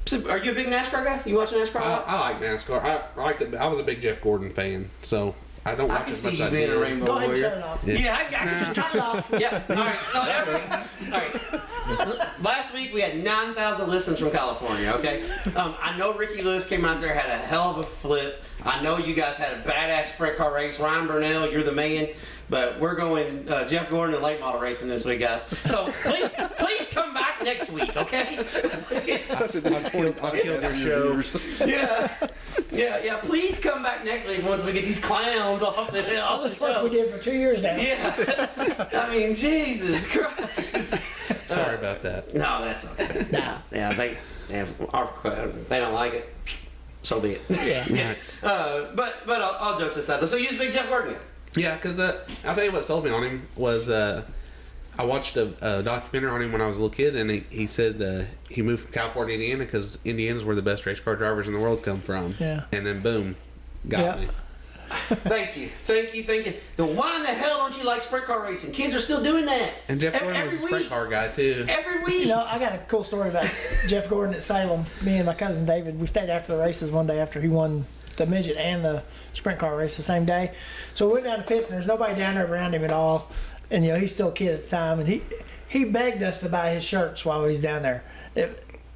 so are you a big NASCAR guy? You watch NASCAR a lot? I like NASCAR. I was a big Jeff Gordon fan, so I don't I watch can as see much you as I being a did. Rainbow Go ahead and Warrior. shut it off. Yeah, I can Just turn it off. Yeah. All right. So all right. Last week we had 9,000 listens from California. Okay. I know Ricky Lewis came out there, had a hell of a flip. I know you guys had a badass sprint car race. Ryan Burnell, you're the man. But we're going Jeff Gordon and late model racing this week, guys. So please come back next week, okay? Such a disappointing podcast. Yeah. Please come back next week once we get these clowns off the That's show. what we did for 2 years now. Yeah. I mean, Jesus Christ. Sorry about that. No, that's okay. Nah. Yeah, they don't like it. So be it. Yeah. But all jokes aside, though. So you was a big Jeff Gordon guy? Yeah, because I'll tell you what sold me on him was I watched a documentary on him when I was a little kid, and he said he moved from California to Indiana because Indiana's where the best race car drivers in the world come from. Yeah. And then boom, got me. Thank you. Then why in the hell don't you like sprint car racing? Kids are still doing that. And Jeff Gordon was a sprint car guy too. Every week. You know, I got a cool story about Jeff Gordon at Salem. Me and my cousin David, we stayed after the races one day after he won the midget and the sprint car race the same day. So we went down to pits and there's nobody down there around him at all. And you know, he's still a kid at the time, and he begged us to buy his shirts while he's down there.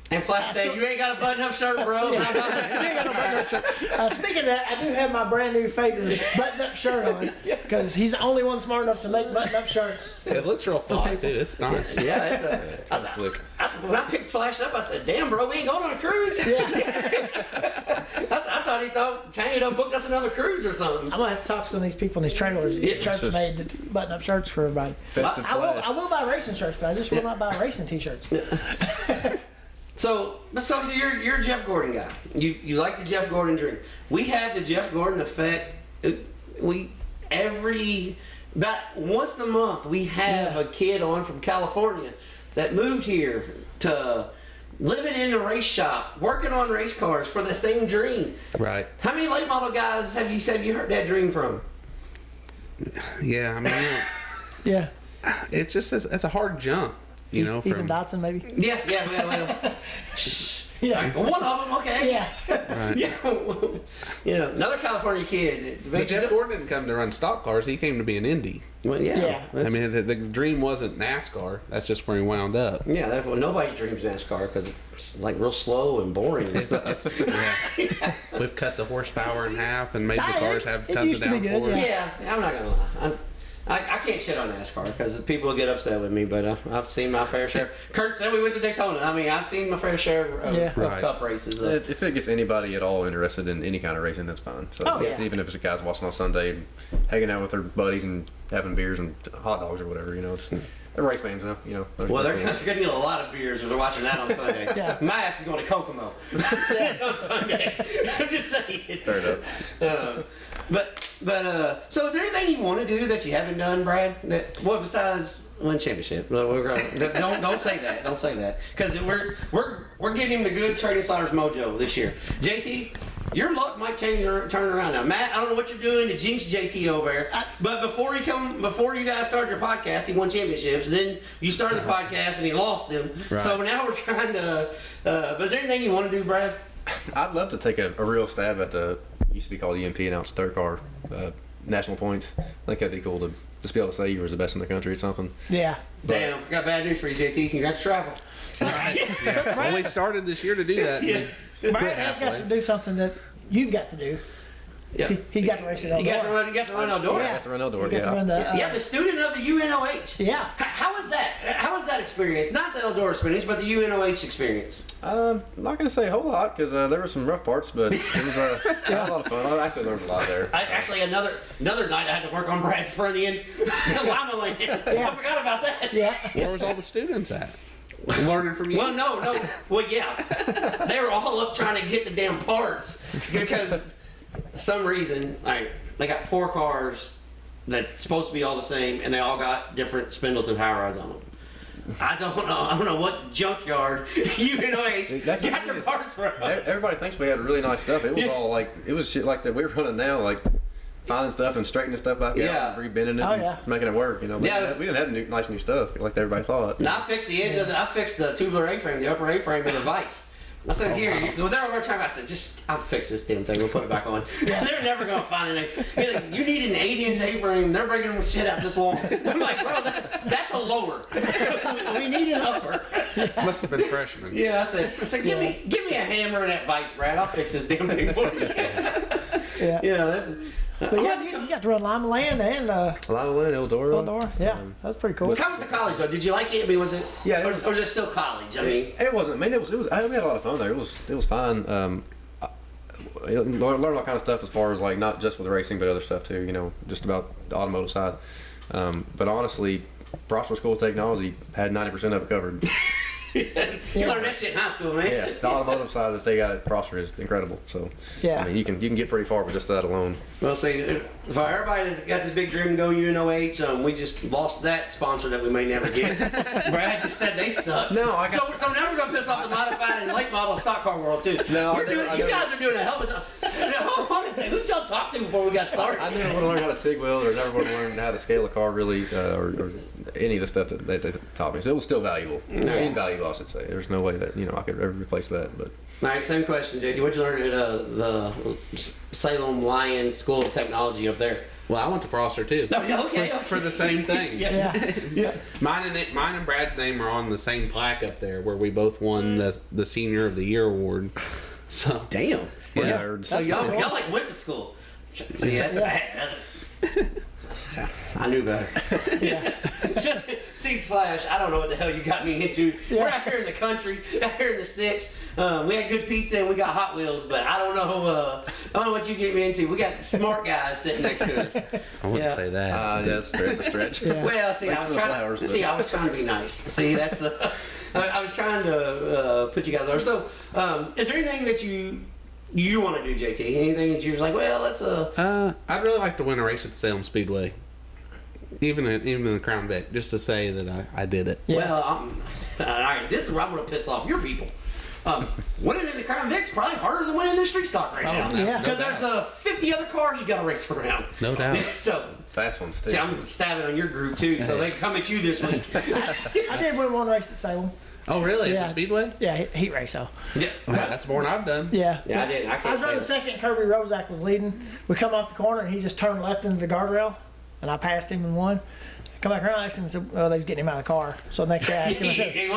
And Flash said, "You ain't got a button-up shirt, bro." You ain't got no button-up shirt. Speaking of that, I do have my brand new Fader's button-up shirt on because he's the only one smart enough to make button-up shirts. It looks real fly too. It's nice. Yeah, It's kind of slick. When I picked Flash up, I said, "Damn, bro, we ain't going on a cruise." Yeah. I thought he thought Tanya done booked us another cruise or something. I'm gonna have to talk to some of these people in these trailers to get shirts made, to button-up shirts for everybody. Festive Flash. I will buy racing shirts, but I just will not buy racing T-shirts. So you're a Jeff Gordon guy. You like the Jeff Gordon dream. We have the Jeff Gordon effect. About once a month we have a kid on from California that moved here to living in a race shop, working on race cars for the same dream. Right. How many late model guys have you heard that dream from? Yeah, I mean, Yeah. it's a hard jump. You know, Ethan from Dotson maybe. Yeah. Well, Yeah. Like, one of them, okay. Yeah. Right. Yeah. Another California kid. But Jeff Gordon didn't come to run stock cars. He came to be an Indy. Well, Yeah. I mean, the dream wasn't NASCAR. That's just where he wound up. Yeah, that's what nobody dreams NASCAR because it's like real slow and boring and stuff. Yeah. We've cut the horsepower in half and made the cars have It tons used of to be good, downforce. yeah. Yeah, I'm not gonna lie. I can't shit on NASCAR because people get upset with me, but I've seen my fair share. Kurt said we went to Daytona. I mean, I've seen my fair share of, Yeah. of Right. Cup races. If it gets anybody at all interested in any kind of racing, that's fine. So Oh, yeah. even if it's the guys watching on Sunday, and hanging out with their buddies and having beers and hot dogs or whatever, it's they're race fans now. Well, they're going to get a lot of beers if they're watching that on Sunday. Yeah. My ass is going to Kokomo on Sunday. I'm just saying. Fair enough. So is there anything you want to do that you haven't done, Brad? What besides win championship? No, don't say that. Don't say that because we're getting him the good Trading Sliders mojo this year. JT, your luck might change or turn around now. Matt, I don't know what you're doing to jinx JT over there, but before you guys started your podcast, he won championships. Then you started the podcast and he lost them. Right. So now we're trying to. But is there anything you want to do, Brad? I'd love to take a real stab at the used to be called EMP announced dirt car national points. I think that'd be cool to just be able to say you were the best in the country or something. Yeah. Damn, got bad news for you, JT. You got to travel. Well, we started this year to do that. Yeah. Brad has got to do something that you've got to do. Yeah. He's got to race it out. You got to run. You got to run Eldora. Yeah. Got to run Eldora, You got to run yeah. the, Yeah, the student of the UNOH. Yeah. How was that? How was that experience? Not the Eldora experience, but the UNOH experience. I'm not going to say a whole lot because there were some rough parts, but it was a lot of fun. I actually learned a lot there. Actually, another night I had to work on Brad's front end. Llama land. I forgot about that. Yeah. Where was all the students at? Learning from you? Well, no. Well, yeah. They were all up trying to get the damn parts because for some reason, they got 4 cars that's supposed to be all the same, and they all got different spindles and power rods on them. I don't know what junkyard UNOH That's the got thing their is, parts from. Everybody thinks we had really nice stuff. It was all like, it was shit like that we were running now, like finding stuff and straightening stuff back Yeah. out, rebending it, Oh, and yeah. making it work. But Yeah, we didn't have nice new stuff like everybody thought. And I fixed the edge of I fixed the tubular A-frame, the upper A-frame with a vise. I said, here, they're over trying. I said, I'll fix this damn thing. We'll put it back on. They're never going to find it. He's like, you need an 8-inch A-frame. They're bringing them shit out this long. I'm like, bro, that's a lower. we need an upper. Must have been freshmen. Yeah, I said, give me a hammer and that vise, Brad. I'll fix this damn thing for you. Yeah. Yeah, that's. But yeah, you got to run Lima Land and Lila Eldora. Eldora. Yeah, that's pretty cool. How was the college though? Did you like it? I mean, was it? Yeah, it or, was- or is it still college? I mean, It wasn't. I mean, it was. I mean, we had a lot of fun there. It was fine. Learned all kind of stuff as far as like not just with racing, but other stuff too. Just about the automotive side. But honestly, Prosper School of Technology had 90% of it covered. you learned that shit in high school, man. Yeah, the automotive side that they got at Prosper is incredible. So Yeah. I mean, you can get pretty far with just that alone. Well, see, for everybody that's got this big dream to go UNOH, we just lost that sponsor that we may never get. Brad just said they suck. No, so now we're gonna piss off the modified and late model stock car world too. No, you guys are doing a hell of a job. Hold on a second. Who'd y'all talk to before we got started? I never want to learn how to TIG weld or never want to learn how to scale a car really, or any of the stuff that they taught me. So it was still valuable, invaluable, I should say. There's no way that I could ever replace that. But All right, same question, JT. What'd you learn at the Salem Lions School of Technology up there? Well, I went to Prosser too. Okay. For the same thing. Yeah. Mine and Brad's name are on the same plaque up there where we both won the Senior of the Year award. So Damn. we're Yeah. nerds. So y'all like went to school. See, that's bad. I knew better. See, Flash, I don't know what the hell you got me into. We're out here in the country, out here in the sticks. We had good pizza and we got Hot Wheels, but I don't know what you get me into. We got smart guys sitting next to us. I wouldn't say that. Yeah, it's a stretch. Well, see, Thanks I for was the trying. flowers, but- See, I was trying to be nice. See, that's the. I was trying to put you guys over. So, is there anything that you want to do, JT? Anything that you're like, well, let's I'd really like to win a race at the Salem Speedway, even in the Crown Vic, just to say that I did it. Yeah. Well, all right. This is where I'm going to piss off your people. Winning in the Crown Vic's probably harder than winning in the street stock right now. yeah. Because there's 50 other cars you got to race around. No doubt. So. Fast ones too. See, I'm stabbing on your group too, so they come at you this week. I did win one race at Salem. Oh, really? At Yeah. the Speedway? Yeah, heat race. So Yeah. That's more than I've done. yeah, Yeah, I didn't. I I can't was say running that. second. Kirby Rozak was leading. We come off the corner and he just turned left into the guardrail, and I passed him and won. Come back around, I asked him, said, well, they was getting him out of the car. So the next day I asked him, I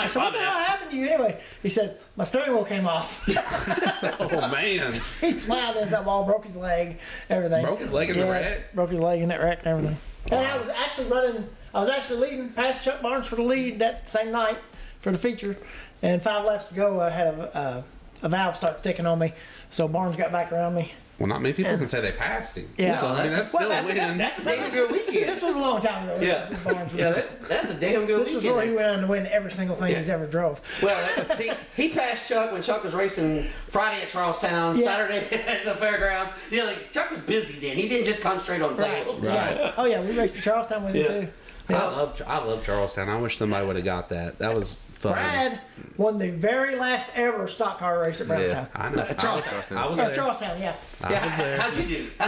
said, what the hell happened to you anyway? He said, my steering wheel came off. Oh, man. He plowed this up all, broke his leg, everything. Broke his leg in the wreck? Broke his leg in that wreck and everything. And I was actually leading past Chuck Barnes for the lead that same night for the feature. And 5 laps to go, I had a valve start sticking on me. So Barnes got back around me. Well, not many people can say they passed him. Yeah. So, I mean, that's Well, still a win. That's a damn good weekend. This was a long time ago. Yeah. This was Barnes. Yeah, that's a damn good This was weekend. where he went on to win every single thing he's ever drove. Well, see, he passed Chuck when Chuck was racing Friday at Charlestown, Yeah. Saturday at the fairgrounds. Yeah, like Chuck was busy then. He didn't just concentrate on sales. Yeah. Oh yeah, we raced in Charlestown with him too. Yeah. I love Charlestown. I wish somebody would have got that. That was fun. Brad won the very last ever stock car race at Brownstown. I know. Charlestown. I was Yeah, there. Charlestown, yeah. I was there. How'd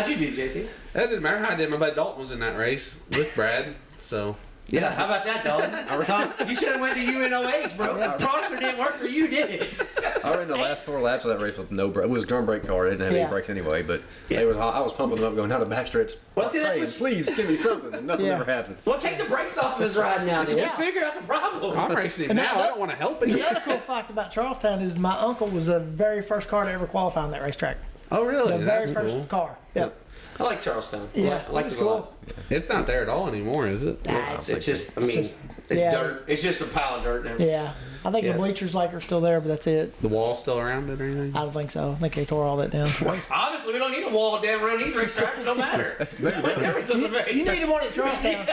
you do, JT? That didn't matter how I did. My buddy Dalton was in that race with Brad. So Yeah, how about that, Dalton? You should have went to UNOH, bro. Proctor didn't work for you, did it? I ran the last 4 laps of that race with no brake. It was a drum brake car. It didn't have Yeah. any brakes anyway, but I was pumping them up, going down the backstretch. Well, see, that's Praying, what- please give me something, and nothing Yeah. ever happened. Well, take the brakes off of his ride now, then. Yeah. We'll figure out the problem. I'm racing him now. I don't want to help him. The other cool fact about Charlestown is my uncle was the very first car to ever qualify on that racetrack. Oh, really? The very That's first cool. car. Yep. I like Charlestown. Yeah, I like it's it a lot. cool. It's not there at all anymore, is it? Nah, It's just, I mean, just- it's yeah. dirt. It's just a pile of dirt now. Yeah. I think Yeah. the bleachers are still there, but that's it. The wall's still around it or anything? I don't think so. I think they tore all that down. Obviously, we don't need a wall down around these racetracks. It don't matter. You needed one at Charlestown.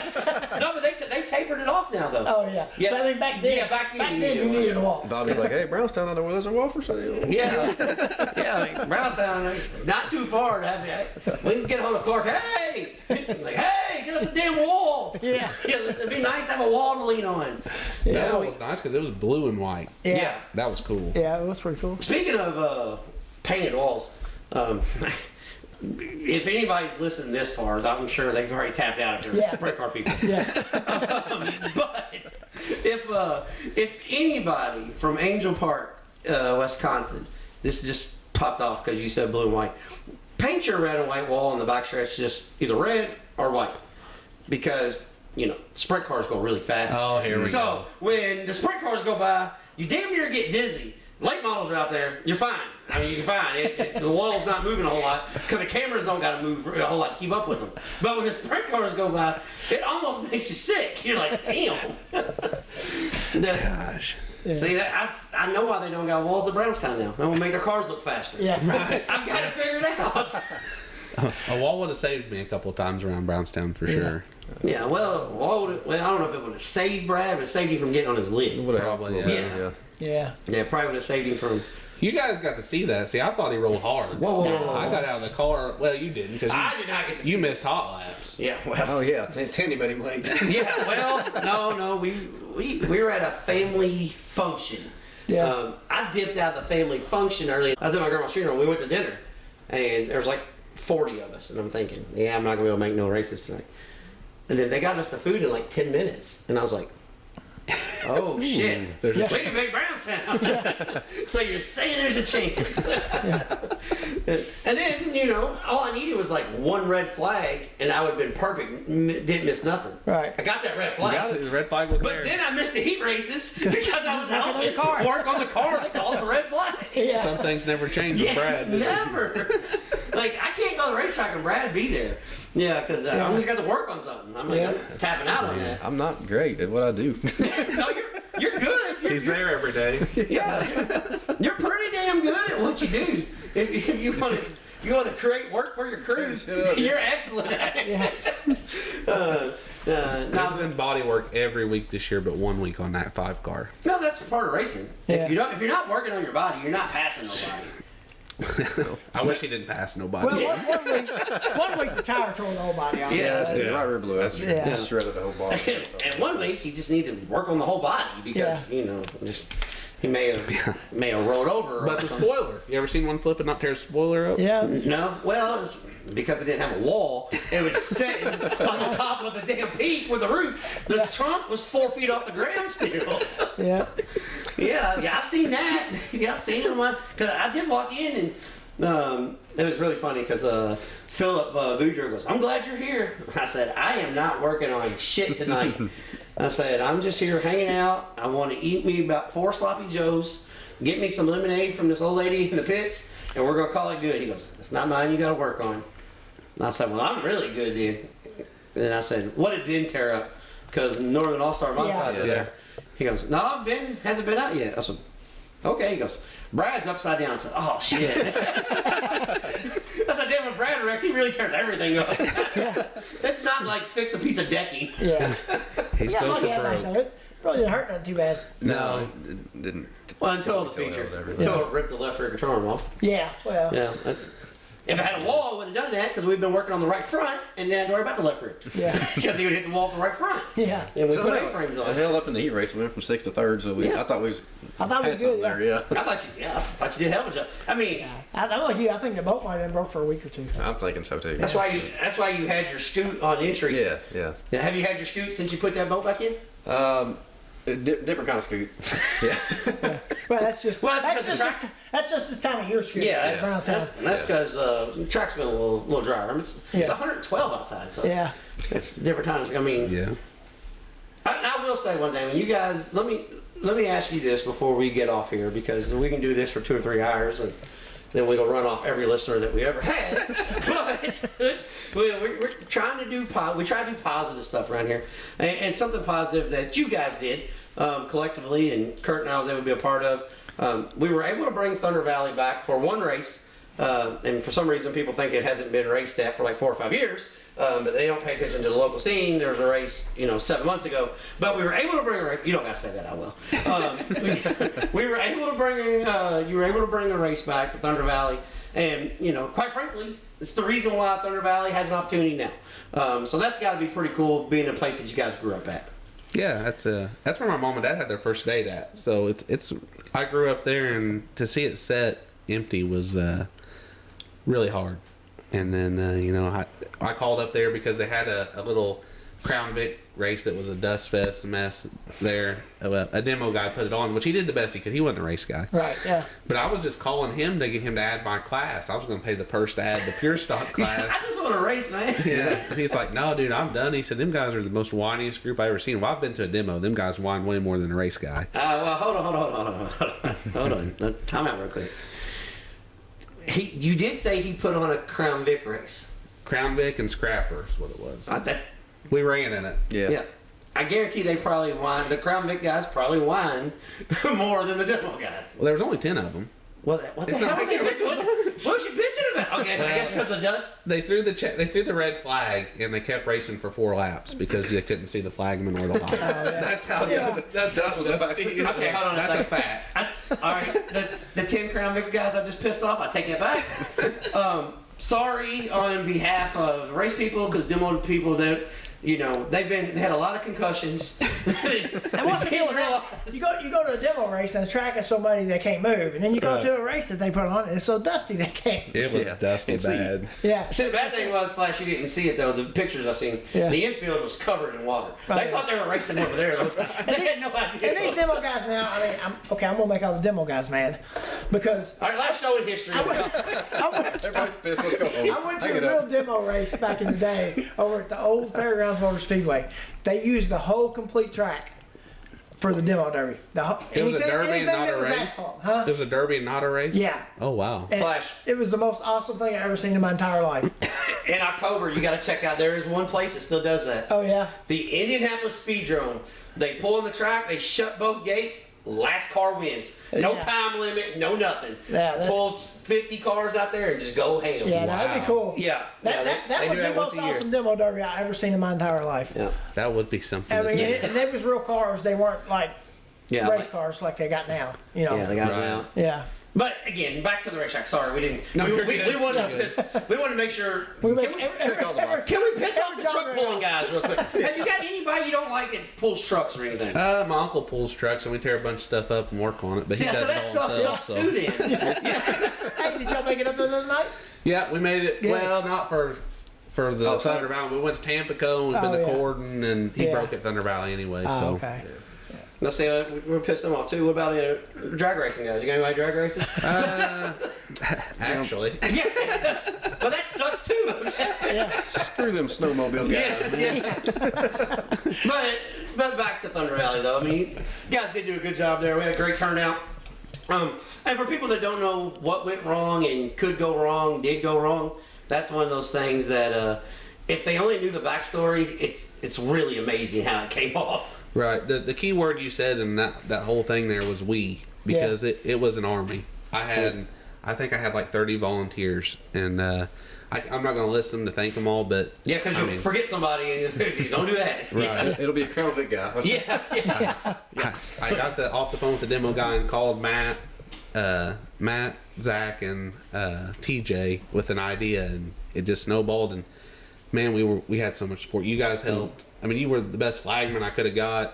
No, but they tapered it off now, though. Oh yeah. Yeah. But I mean back then. Yeah, back then you you needed needed a wall. Bobby's like, hey, Brownstown, I know where there's a wall for sale. Yeah, yeah. Like Brownstown, it's not too far to have. We can get a hold of Clark. Hey, like, hey, get us a damn wall. Yeah. It'd be nice to have a wall to lean on. That one was nice because it was blue and white. Yeah. That was cool. Yeah, it was pretty cool. Speaking of painted walls, if anybody's listened this far, I'm sure they've already tapped out if they're Yeah. brake car people. Yeah. But if anybody from Angel Park, Wisconsin, this just popped off because you said blue and white, paint your red and white wall on the backstretch just either red or white, because sprint cars go really fast. Oh, here we so go. when the sprint cars go by, you damn near get dizzy. Late models are out there, you're fine. I mean, you're fine. The wall's not moving a whole lot because the cameras don't got to move a whole lot to keep up with them. But when the sprint cars go by, it almost makes you sick. You're like, damn. Gosh. Yeah. See, I know why they don't got walls at Brownstown now. They want to make their cars look faster. Yeah. I've got it figured out. A wall would have saved me a couple of times around Brownstown for sure. Yeah, well, I don't know if it would have saved Brad, but it saved him from getting on his lid. Probably, Yeah. Yeah. Yeah, probably would have saved him from. You guys got to see that. See, I thought he rolled hard. Whoa. I got out of the car. Well, you didn't because I did not get to see you missed hot laps. Yeah, well. Oh, yeah. Tandy made him late. Yeah, well, no, we were at a family function. Yeah. I dipped out of the family function early. I was at my grandma's funeral. We went to dinner, and there was like 40 of us, and I'm thinking, yeah, I'm not gonna be able to make no races tonight. And then they got us the food in like 10 minutes, and I was like, oh shit, we can make Brownstown. So you're saying there's a chance. And then, all I needed was like one red flag, and I would have been perfect. Didn't miss nothing. Right. I got that red flag. The red flag was But there. then I missed the heat races because I was Working on helping the car. work on the car. They called it the red flag. Yeah. Some things never change with Brad. Never. Like, I can't go to the racetrack and Brad be there. Yeah, because I'm just got to work on something. I'm like, I'm tapping out on that. I'm not great at what I do. No, you're good. He's there every day. Yeah, you're pretty damn good at what you do. If you want to create work for your crew, you're excellent at it. There's No, been body work every week this year, but 1 week on that 5 car. no, that's part of racing. Yeah. If you're not working on your body, you're not passing nobody. I wish he didn't pass nobody. Well, one week the tire tore the whole body out. Yeah. That's the right rear blew out. Yeah. Shredded the whole body. And 1 week, you just need to work on the whole body because, Yeah. just He may have rolled over. But the spoiler, you ever seen one flip and not tear a spoiler up? Yeah. No, well, it's because it didn't have a wall. It was sitting on the top of the damn peak with the roof. The trunk was 4 feet off the ground still. Yeah. Yeah, I've seen that. Yeah, I've seen them. Because I did walk in and it was really funny because Philip Boudreaux goes, "I'm glad you're here." I said, "I am not working on shit tonight." I said, "I'm just here hanging out. I want to eat me about 4 sloppy joes, get me some lemonade from this old lady in the pits, and we're going to call it good." He goes, "It's not mine. You got to work on." And I said, "Well, I'm really good, dude." And I said, "What did Ben tear up?" Because Northern All-Star Modifieds are there. He goes, "No, Ben hasn't been out yet." I said, "Okay." He goes, "Brad's upside down." I said, "Oh, shit." I said, "Damn, when Brad wrecks, he really tears everything up." It's not like fix a piece of decking. Yeah. He's Yeah, close lucky to at night, broke. though. It probably didn't hurt nothing too bad. No, it didn't. Well, until the feature. Until it ripped the left rear control arm off. Yeah, well. Yeah. If it had a wall, I would have done that because we've been working on the right front and then worry about the left rear. Yeah. Because he would hit the wall with the right front. Yeah. And we So put no, A-frames I on. held up in the heat race. We went from 6th to 3rd, so Yeah. I thought we was. I thought we had was good, something there, yeah. I thought you did a hell of a job. I mean, I'm like you. I think the boat might have been broke for a week or two. I'm thinking so too. that's why you had your scoot on entry. Yeah, yeah. Now, have you had your scoot since you put that boat back in? Different kind of scoot. Yeah. Well, that's just Well, that's because just that's just this time of year, Scoot. Yeah, Brownstown. that's because the track's been a little drier. I mean, it's Yeah. 112 outside, so Yeah. it's different times. I mean, Yeah. I will say one thing. When you guys, let me ask you this before we get off here, because we can do this for 2 or 3 hours, and then we'll run off every listener that we ever had. But we're trying to do we try to do positive stuff around here, and something positive that you guys did collectively, and Kurt and I was able to be a part of. We were able to bring Thunder Valley back for one race. And for some reason, people think it hasn't been raced at for like 4 or 5 years, but they don't pay attention to the local scene. There was a race, 7 months ago, but we were able to bring a race. You don't got to say that, I will. We were able to bring. You were able to bring a race back to Thunder Valley, and quite frankly, it's the reason why Thunder Valley has an opportunity now. So that's got to be pretty cool, being in a place that you guys grew up at. Yeah, that's where my mom and dad had their first date at. So it's I grew up there, and to see it set empty was really hard. And then I called up there because they had a little Crown Vic race that was a dust fest mess there. A demo guy put it on, which he did the best he could. He wasn't a race guy. Right. Yeah. But I was just calling him to get him to add my class. I was going to pay the purse to add the pure stock class. I just want to race, man. Yeah. He's like, "No, dude, I'm done." He said, "Them guys are the most whiniest group I ever seen." Well, I've been to a demo. Them guys whine way more than a race guy. Well, hold on. Time out real quick. You did say he put on a Crown Vic race. Crown Vic and Scrapper is what it was. We ran in it. Yeah. I guarantee they probably whined. The Crown Vic guys probably whined more than the demo guys. Well, there was only 10 of them. What the hell? What was you bitching about? Okay, I guess because of dust. They threw the red flag, and they kept racing for 4 laps because they couldn't see the flagman or the lights. That's how dust was a fact. Okay, hold on a second. That's a fact. All right, the 10 Crown Vic guys I just pissed off, I take it back. Sorry on behalf of race people, because demo people that they had a lot of concussions. And what's the deal with that? You go to a demo race and the track is so muddy they can't move, and then you go to a race that they put on and it's so dusty they can't. It was dusty bad. Yeah. See, the bad thing was, Flash, you didn't see it though. The pictures I seen, the infield was covered in water. Right. They thought they were racing over there. They had no idea. And these demo guys now, I'm gonna make all the demo guys mad, because All right, last show in history. Everybody's pissed. Let's go home. I went to a real demo race back in the day over at the old Fairgrounds Motor Speedway. They used the whole complete track for the demo derby. It was a derby and not that a was race? asphalt, huh? It was a derby and not a race? Yeah. Oh, wow. And Flash. It was the most awesome thing I ever seen in my entire life. In October, you got to check out. There is one place that still does that. Oh yeah. The Indianapolis Speedrome. They pull on the track. They shut both gates. Last car wins. No Yeah. time limit. No nothing. Yeah, that's- Pull 50 cars out there and just go ham. Yeah, that'd be cool. Yeah. That they was do the that most once a year. awesome demo derby I ever seen in my entire life. Yeah. That would be something I to mean, see. and they was real cars. They weren't like Yeah. race cars like they got now. Yeah, the guys are out. Yeah. But again, back to the racetrack. Sorry, we didn't. No, we, you're we, good. we wanted to You're piss. We wanted to make sure. We Can make we, every- all the boxes. can we piss off the Every truck job pulling right guys real quick? Have you got anybody you don't like that pulls trucks or anything? My uncle pulls trucks, and we tear a bunch of stuff up and work on it. But See, he so does that it all stuff himself. sucks too. Then. Hey, did y'all make it up there the other night? Yeah, we made it. Yeah. Well, not for the Thunder Valley. We went to Tampico and we've been Oh, to yeah. Corden, and he Yeah. broke at Thunder Valley anyway. Oh, so okay. Now, see, we're pissed them off too. What about drag racing guys? You got anybody drag races? actually, Yeah, but that sucks too. Yeah. Screw them snowmobile guys. Yeah. But back to Thunder Valley though. I mean, you guys did do a good job there. We had a great turnout. And for people that don't know what went wrong and could go wrong, did go wrong, that's one of those things that if they only knew the backstory, it's really amazing how it came off. right. The key word you said in that whole thing there was we, because it was an army. I think I had like 30 volunteers, and I'm not going to list them to thank them all, but Yeah, because you'll forget somebody and you don't do that. right. It'll be a Crown Vic guy. Yeah. I got off the phone with the demo guy and called Matt, Zach, and TJ with an idea, and it just snowballed. And man, we had so much support. You guys helped. I mean, you were the best flagman I could have got.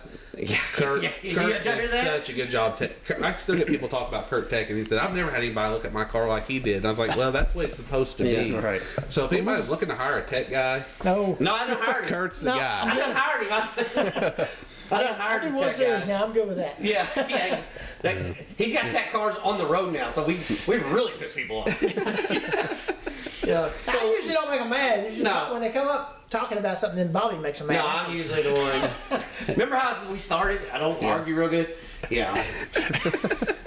Kurt, you Kurt got done did that? such a good job. I still get people talk about Kurt Tech, and he said, "I've never had anybody look at my car like he did." And I was like, "Well, that's what it's supposed to be." Yeah, right. So if anybody's looking to hire a tech guy, No. No, I done hired him. Kurt's the No, guy. I done hired him. I done hired I him. do one series now. I'm good with that. Yeah, yeah. He's got tech cars on the road now, so we really piss people off. Yeah. I usually don't make them mad. Usually No. when they come up talking about something, then Bobby makes them mad. No, I'm usually the one. Remember how we started? I don't argue real good. Yeah.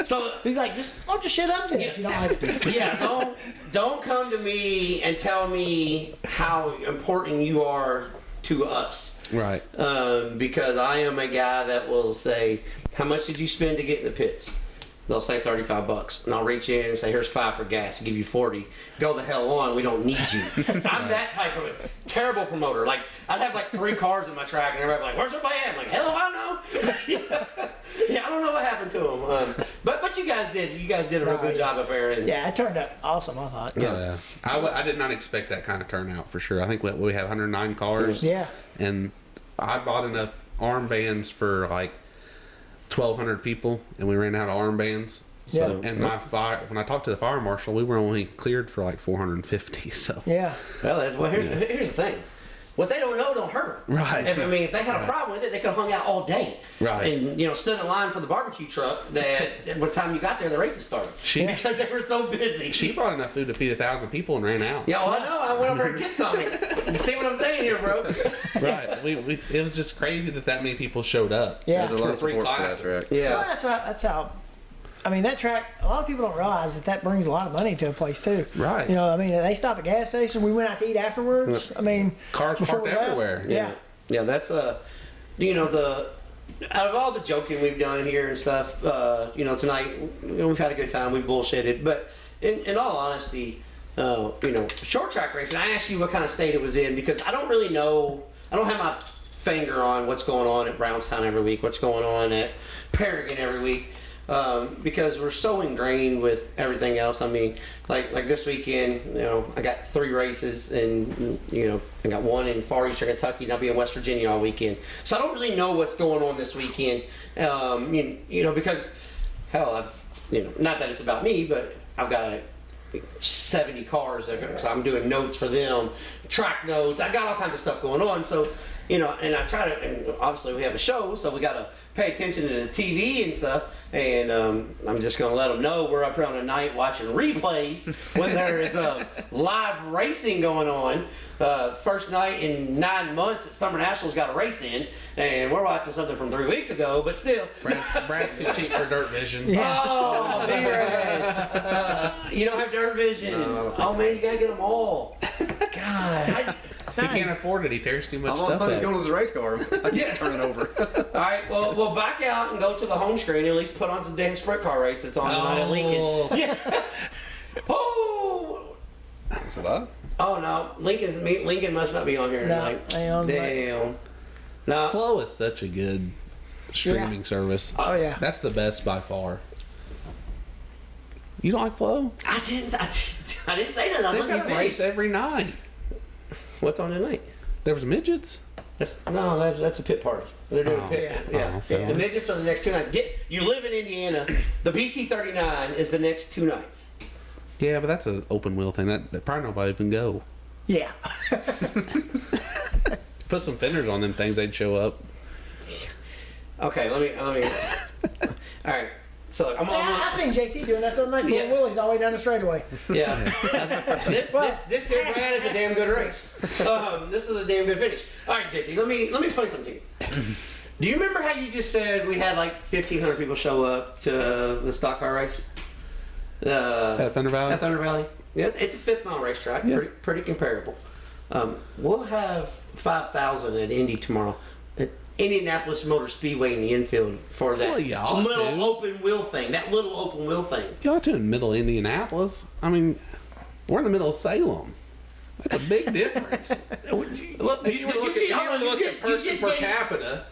So He's like, just shut up then if you don't like it. yeah, don't come to me and tell me how important you are to us. Right. Because I am a guy that will say, how much did you spend to get in the pits? They'll say $35, and I'll reach in and say, here's $5 for gas, give you 40. Go the hell on, we don't need you. I'm that type of a terrible promoter. Like, I'd have like 3 cars in my track, and everybody'd be like, where's everybody at? I'm like, hell if I know. Yeah, I don't know what happened to them. But you guys did a real good job up there. And Yeah, it turned out awesome, I thought. Yeah. I did not expect that kind of turnout for sure. I think we have 109 cars. Yeah. And I bought enough armbands for like 1,200 people, and we ran out of armbands. So, Yeah. and when I talked to the fire marshal, we were only cleared for like 450. So Yeah. Well, here's the thing. What they don't know don't hurt them. Right. If they had a problem with it, they could have hung out all day. Right. And stood in line for the barbecue truck. That by the time you got there, the races started. Because they were so busy. she brought enough food to feed 1,000 people and ran out. Yeah, well, I know. I went over and get something. You see what I'm saying here, bro? Right. It was just crazy that many people showed up. Yeah. There's a lot of For free support for that classes. track. Yeah. Well, that's how. I mean, that track. A lot of people don't realize that brings a lot of money to a place too. Right. I mean, they stop at gas station. We went out to eat afterwards. I mean, Cars before parked we left. everywhere. Yeah. Yeah, that's out of all the joking we've done here and stuff, tonight we've had a good time. We bullshitted, but in all honesty, short track racing. I asked you what kind of state it was in because I don't really know. I don't have my finger on what's going on at Brownstown every week, what's going on at Paragon every week. Because we're so ingrained with everything else. I mean, like this weekend, I got 3 races, and I got 1 in Far Eastern Kentucky, and I'll be in West Virginia all weekend. So I don't really know what's going on this weekend. Because hell, not that it's about me, but I've got 70 cars, so I'm doing notes for them, track notes. I got all kinds of stuff going on. So and I try to, and obviously we have a show, so we got to pay attention to the TV and stuff. And I'm just going to let them know we're up here on a night watching replays when there is live racing going on. First night in 9 months that Summer Nationals got a race in, and we're watching something from 3 weeks ago, but still. Brad's too cheap for dirt vision. Yeah. Oh, B-Ray. You don't have dirt vision. No, Oh, man, you got to get them all. God. He can't afford it. He tears too much All my stuff money's out. going as a race car. I can't turn it over. All right, well, we'll back out and go to the home screen and at least put on some damn sprint car race that's on tonight at Lincoln. Yeah. Oh! Is it live? Oh, no. Lincoln must not be on here No, tonight. ain't on tonight. Damn. No. Flow is such a good streaming service. Oh yeah. That's the best by far. You don't like Flow? I didn't say that. I was They've letting got you a race finish. every night. What's on tonight? There was midgets. That's a pit party. They're doing a pit. Yeah. okay. The midgets are the next 2 nights. You live in Indiana. The BC39 is the next 2 nights. Yeah, but that's an open wheel thing. That probably nobody even go. Yeah. Put some fenders on them things, they'd show up. Okay, let me. All right. So I seen JT doing that the other night. Yeah. Willie's all the way down the straightaway. Yeah. this here, Brad, is a damn good race. This is a damn good finish. All right, JT, let me explain something to you. Do you remember how you just said we had like 1,500 people show up to the stock car race? At Thunder Valley? At Thunder Valley. Yeah, it's a 5-mile racetrack. Yeah. Pretty comparable. We'll have 5,000 at Indy tomorrow. At Indianapolis Motor Speedway in the infield for that Well, y'all little too. open wheel thing. That little open wheel thing. Y'all two in middle Indianapolis. I mean, we're in the middle of Salem. That's a big difference. Look, if you look at person per capita.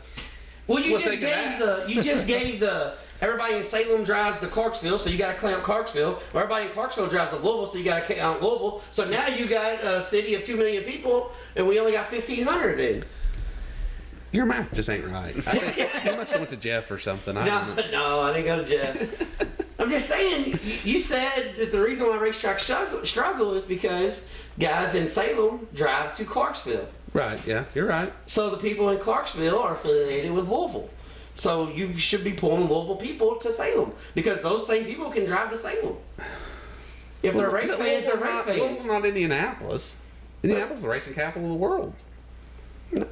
Well, you What just think of gave that? you just gave the everybody in Salem drives to Clarksville, so you got to count Clarksville. Or everybody in Clarksville drives to Louisville, so you got to count Louisville. So now you got a city of 2 million people, and we only got 1,500 in. Your math just ain't right. I think you must have went to Jeff or something. I don't know. No, I didn't go to Jeff. I'm just saying, you said that the reason why racetracks struggle is because guys in Salem drive to Clarksville. Right, yeah, you're right. So the people in Clarksville are affiliated with Louisville. So you should be pulling Louisville people to Salem because those same people can drive to Salem. If they're race fans, they're race fans. Louisville's not Indianapolis. Indianapolis is the racing capital of the world.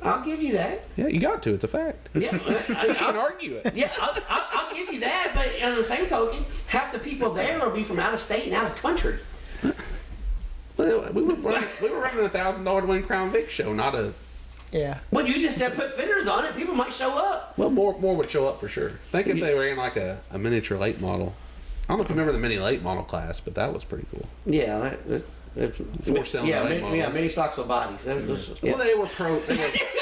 I'll give you that. Yeah, you got to. It's a fact. Yeah, You can't argue it. yeah, I'll give you that. But on the same token, half the people there will be from out of state and out of country. Well, we were running $1,000 to win Crown Vic show, not a. Yeah. Well, you just said put fenders on it. People might show up. Well, more would show up for sure. Think if they were in like a miniature late model. I don't know if you remember the mini late model class, but that was pretty cool. Yeah, Four-cylinder late models. mini stocks with bodies. That was, Well, they were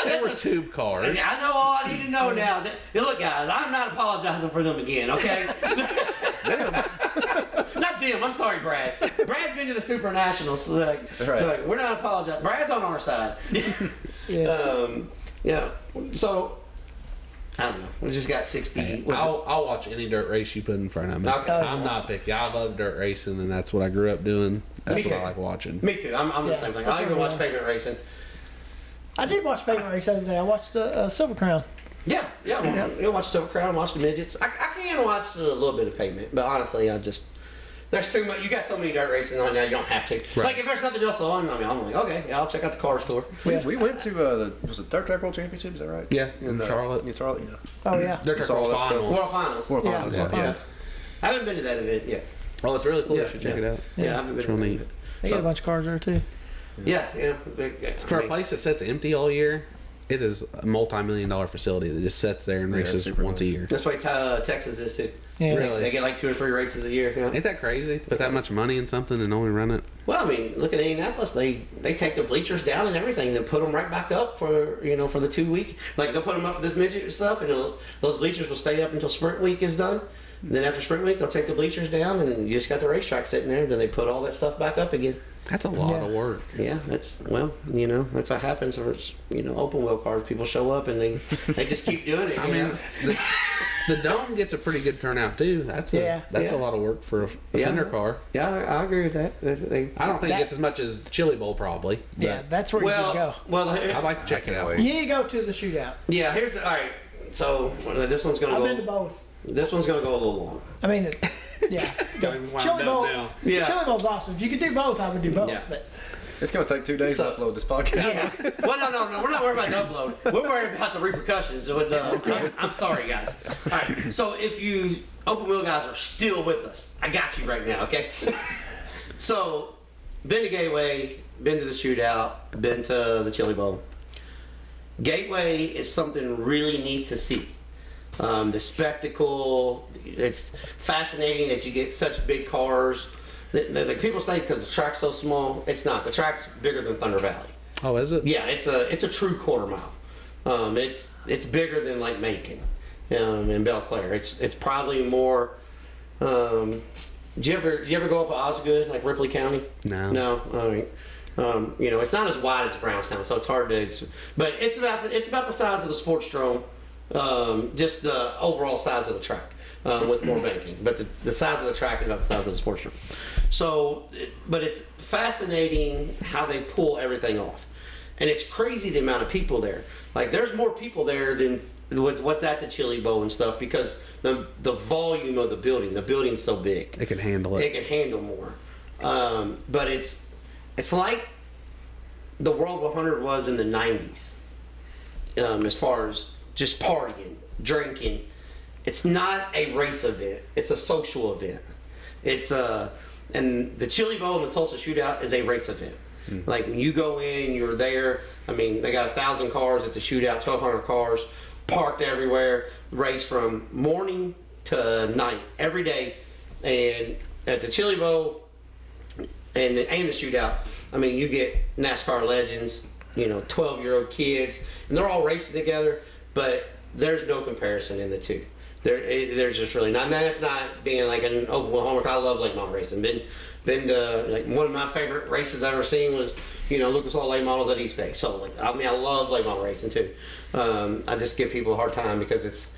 they were tube cars. I know all I need to know now. Look, guys, I'm not apologizing for them again, okay? Not them. I'm sorry, Brad. Brad's been to the Super Nationals, so like, we're not apologizing. Brad's on our side. Yeah. So, I don't know. We just got 60. Hey, I'll watch any dirt race you put in front of me. Okay. I'm not picky. I love dirt racing, and that's what I grew up doing. That's Me what I too. like watching. Me too. I'm the same thing. that's I even what watch I'm pavement racing. I did watch pavement race the other day. I watched the Silver Crown. Yeah. You'll watch Silver Crown, watch the midgets. I can watch a little bit of pavement, but honestly, there's too much. You got so many dirt racing on now, you don't have to. Right. Like if there's nothing else on, I'm like, okay, yeah, I'll check out the car store. We went to was it Dirt Track World Championship? Is that right? Yeah, in Charlotte. In Charlotte, yeah. Oh yeah. Dirt It's track all world that stuff. finals. World Finals. World Yeah, Finals, World yeah. Finals. I haven't been to that event yet. Oh, it's really cool. Yeah, You should check it out. Yeah, I haven't been It's to real that neat. event. They got a bunch of cars there too. Yeah. For a place that sits empty all year, it is a multi-million-dollar facility that just sits there and Yeah, races super once a nice. year. That's why Texas is too. Yeah. Really? They get like 2 or 3 races a year. You know? Ain't that crazy? Put that much money in something and only run it? Well, I mean, look at Indianapolis. They take the bleachers down and everything, and then put them right back up for for the 2 week. Like they'll put them up for this midget stuff, and those bleachers will stay up until sprint week is done. And then after sprint week, they'll take the bleachers down, and you just got the racetrack sitting there. Then they put all that stuff back up again. That's a lot Yeah. of work. Yeah, that's what happens. Or it's open wheel cars. People show up and they just keep doing it. I you mean, know? the dome gets a pretty good turnout too. That's Yeah. a lot of work for a fender car. Yeah, I agree with that. I don't think it gets as much as Chili Bowl probably. but Yeah, that's where you need to go. Well, I'd like to check it out. wait. You need to go to the shootout. yeah. Here's the all right. So this one's gonna I've go. been to both. This one's gonna go a little long. I mean, yeah. Don't even wind Chili up Bowl. now. Yeah. Chili Bowl's awesome. If you could do both, I would do both. Yeah. But It's going to take 2 days So- to upload this podcast. Yeah. Well, no. We're not worried about the upload. We're worried about the repercussions. With the, I'm sorry, guys. All right. So if you open wheel guys are still with us, I got you right now. Okay. So, been to Gateway, been to the shootout, been to the Chili Bowl. Gateway is something really neat to see. The spectacle, it's fascinating that you get such big cars. Like people say because the track's so small, it's not. The track's bigger than Thunder Valley. Oh, is it? Yeah, it's a true quarter mile. It's bigger than like Macon and Belle Claire. It's probably more Did you ever go up Osgood, like Ripley County? No. No. All right. It's not as wide as Brownstown, so it's hard to. But it's about the size of the Sportstrome, just the overall size of the track with more banking. But the size of the track is about the size of the Sportstrome. So, but it's fascinating how they pull everything off. And it's crazy the amount of people there. Like, there's more people there than what's at the Chili Bowl and stuff because the volume of the building. The building's so big. It can handle it. It can handle more. But it's like the World 100 was in the 90s as far as just partying, drinking. It's not a race event. It's a social event. And the Chili Bowl and the Tulsa Shootout is a race event. Like, when you go in, you're there. I mean, they got 1,000 cars at the shootout, 1,200 cars parked everywhere. Race from morning to night every day. And at the Chili Bowl and the shootout, I mean, you get NASCAR legends, 12-year-old kids, and they're all racing together. But there's no comparison in the two. There's just really not. That's not being like an Oklahoma. I love late model racing. Been to, like, one of my favorite races I've ever seen was Lucas Oil late models at East Bay. So I love late model racing too. I just give people a hard time because it's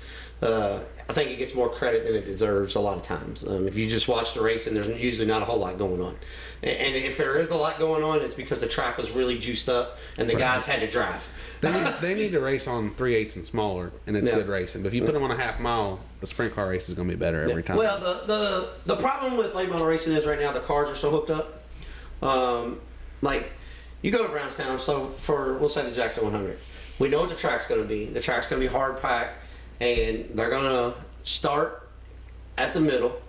I think it gets more credit than it deserves a lot of times. If you just watch the race, and there's usually not a whole lot going on. And if there is a lot going on, it's because the track was really juiced up and the guys had to drive. They need to race on 3/8 and smaller, and it's good racing. But if you put them on a half mile, the sprint car race is going to be better every time. Well, the problem with late model racing is right now the cars are so hooked up. Like, you go to Brownstown, so we'll say the Jackson 100. We know what the track's going to be. The track's going to be hard packed, and they're going to start at the middle,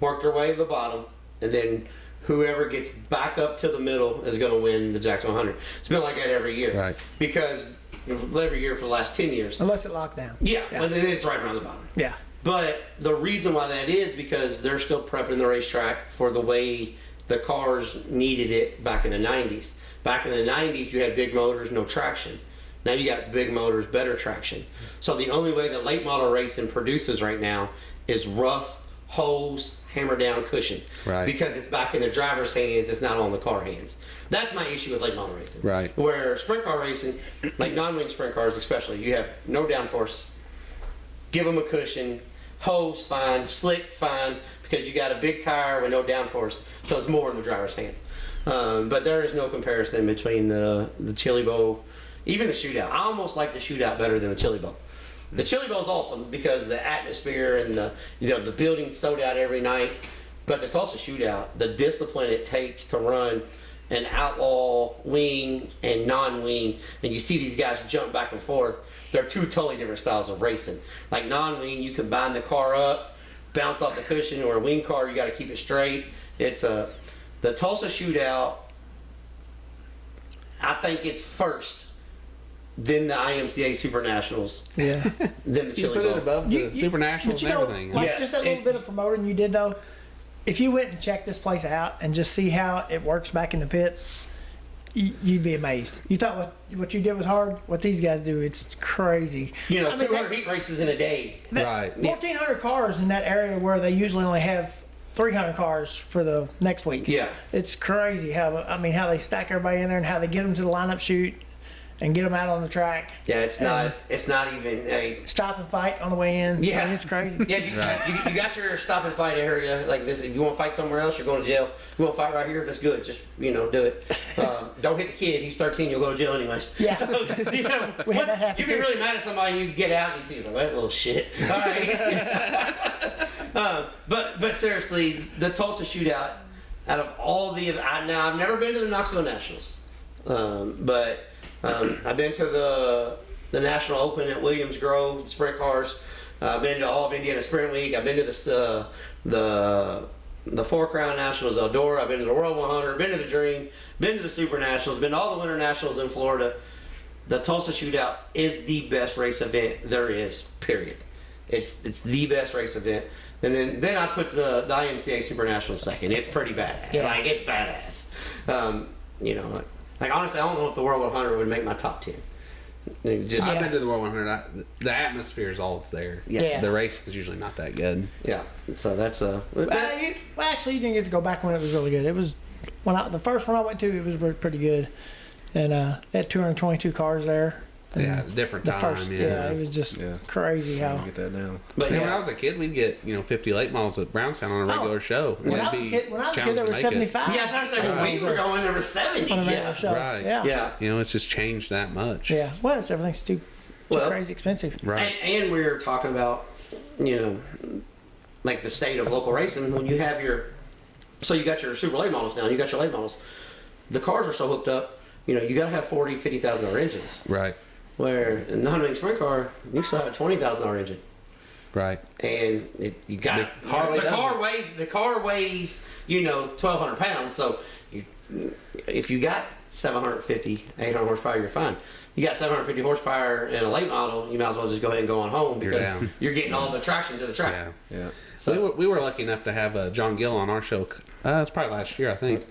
work their way to the bottom, and then whoever gets back up to the middle is going to win the Jackson 100. It's been like that every year. Right. Because every year for the last 10 years. Unless it locked down. Yeah, and then it's right around the bottom. Yeah. But the reason why that is because they're still prepping the racetrack for the way the cars needed it back in the 90s. Back in the 90s, you had big motors, no traction. Now you got big motors, better traction. So the only way that late model racing produces right now is rough, hose, hammer down cushion. Right. Because it's back in the driver's hands, it's not on the car hands. That's my issue with late model racing. Right. Where sprint car racing, like non-wing sprint cars especially, you have no downforce, give them a cushion, hose fine, slick fine, because you got a big tire with no downforce, so it's more in the driver's hands. But there is no comparison between the Chili Bowl, even the shootout. I almost like the shootout better than the Chili Bowl. The Chili Bowl is awesome because the atmosphere and the building's sold out every night. But the Tulsa Shootout, the discipline it takes to run an outlaw wing and non-wing, and you see these guys jump back and forth. They're two totally different styles of racing. Like non-wing, you can bind the car up, bounce off the cushion, or a wing car, you got to keep it straight. The Tulsa Shootout, I think it's first. Then the IMCA Super Nationals. Yeah. Then the You Chili put Bowl. it above the Super Nationals and everything. Like, Yes, just that little bit of promoting you did, though. If you went and checked this place out and just see how it works back in the pits, you'd be amazed. You thought what you did was hard. What these guys do, it's crazy. 200 heat races in a day. Right. 1,400 cars in that area where they usually only have 300 cars for the next week. Yeah. It's crazy how they stack everybody in there and how they get them to the lineup chute and get them out on the track. Yeah, it's not even a Stop and fight on the way in. Yeah. I mean, it's crazy. Yeah, you got your stop and fight area like this. If you want to fight somewhere else, you're going to jail. If you want to fight right here, that's good. Just do it. Don't hit the kid. He's 13. You'll go to jail anyways. Yeah. So, We had that happen you get too. really mad at somebody, and you get out and you see he's like, that's a little shit. All right. But seriously, the Tulsa Shootout. Out of all now I've never been to the Knoxville Nationals, but. I've been to the National Open at Williams Grove, the sprint cars. I've been to all of Indiana Sprint Week. I've been to the Four Crown Nationals, Eldora. I've been to the World 100. Been to the Dream. Been to the Super Nationals. Been to all the Winter Nationals in Florida. The Tulsa Shootout is the best race event there is. Period. It's the best race event. And then I put the IMCA Super Nationals second. It's pretty badass. Yeah. Like, it's badass. Like, honestly, I don't know if the World 100 would make my top 10. Just, I've been to the World 100. The atmosphere is all that's there. Yeah. The racing is usually not that good. yeah. So that's Well, actually, you didn't get to go back when it was really good. It was the first one I went to. It was pretty good, and they had 222 cars there. Yeah, different The time. first, it was just crazy how. Get that down. But When yeah, I was a kid, we'd get 50 late models at Brownstown on a regular show. When I was a kid, there were 75. yeah. I was saying when we were going, there were 70. on a regular Yeah, show. Right. Yeah. yeah. It's just changed that much. Yeah. Well, everything's too Well, crazy expensive. Right. And we were talking about, like the state of local racing when you have so you got your super late models now, you got your late models. The cars are so hooked up, you got to have $40,000, $50,000 engines. Right. Where in the Hunting sprint car, you still have a $20,000 engine. Right. And the car weighs 1,200 pounds. So if you got 750, 800 horsepower, you're fine. You got 750 horsepower in a late model, you might as well just go ahead and go on home because you're getting all the traction to the track. Yeah. So we were lucky enough to have John Gill on our show. It's probably last year, I think.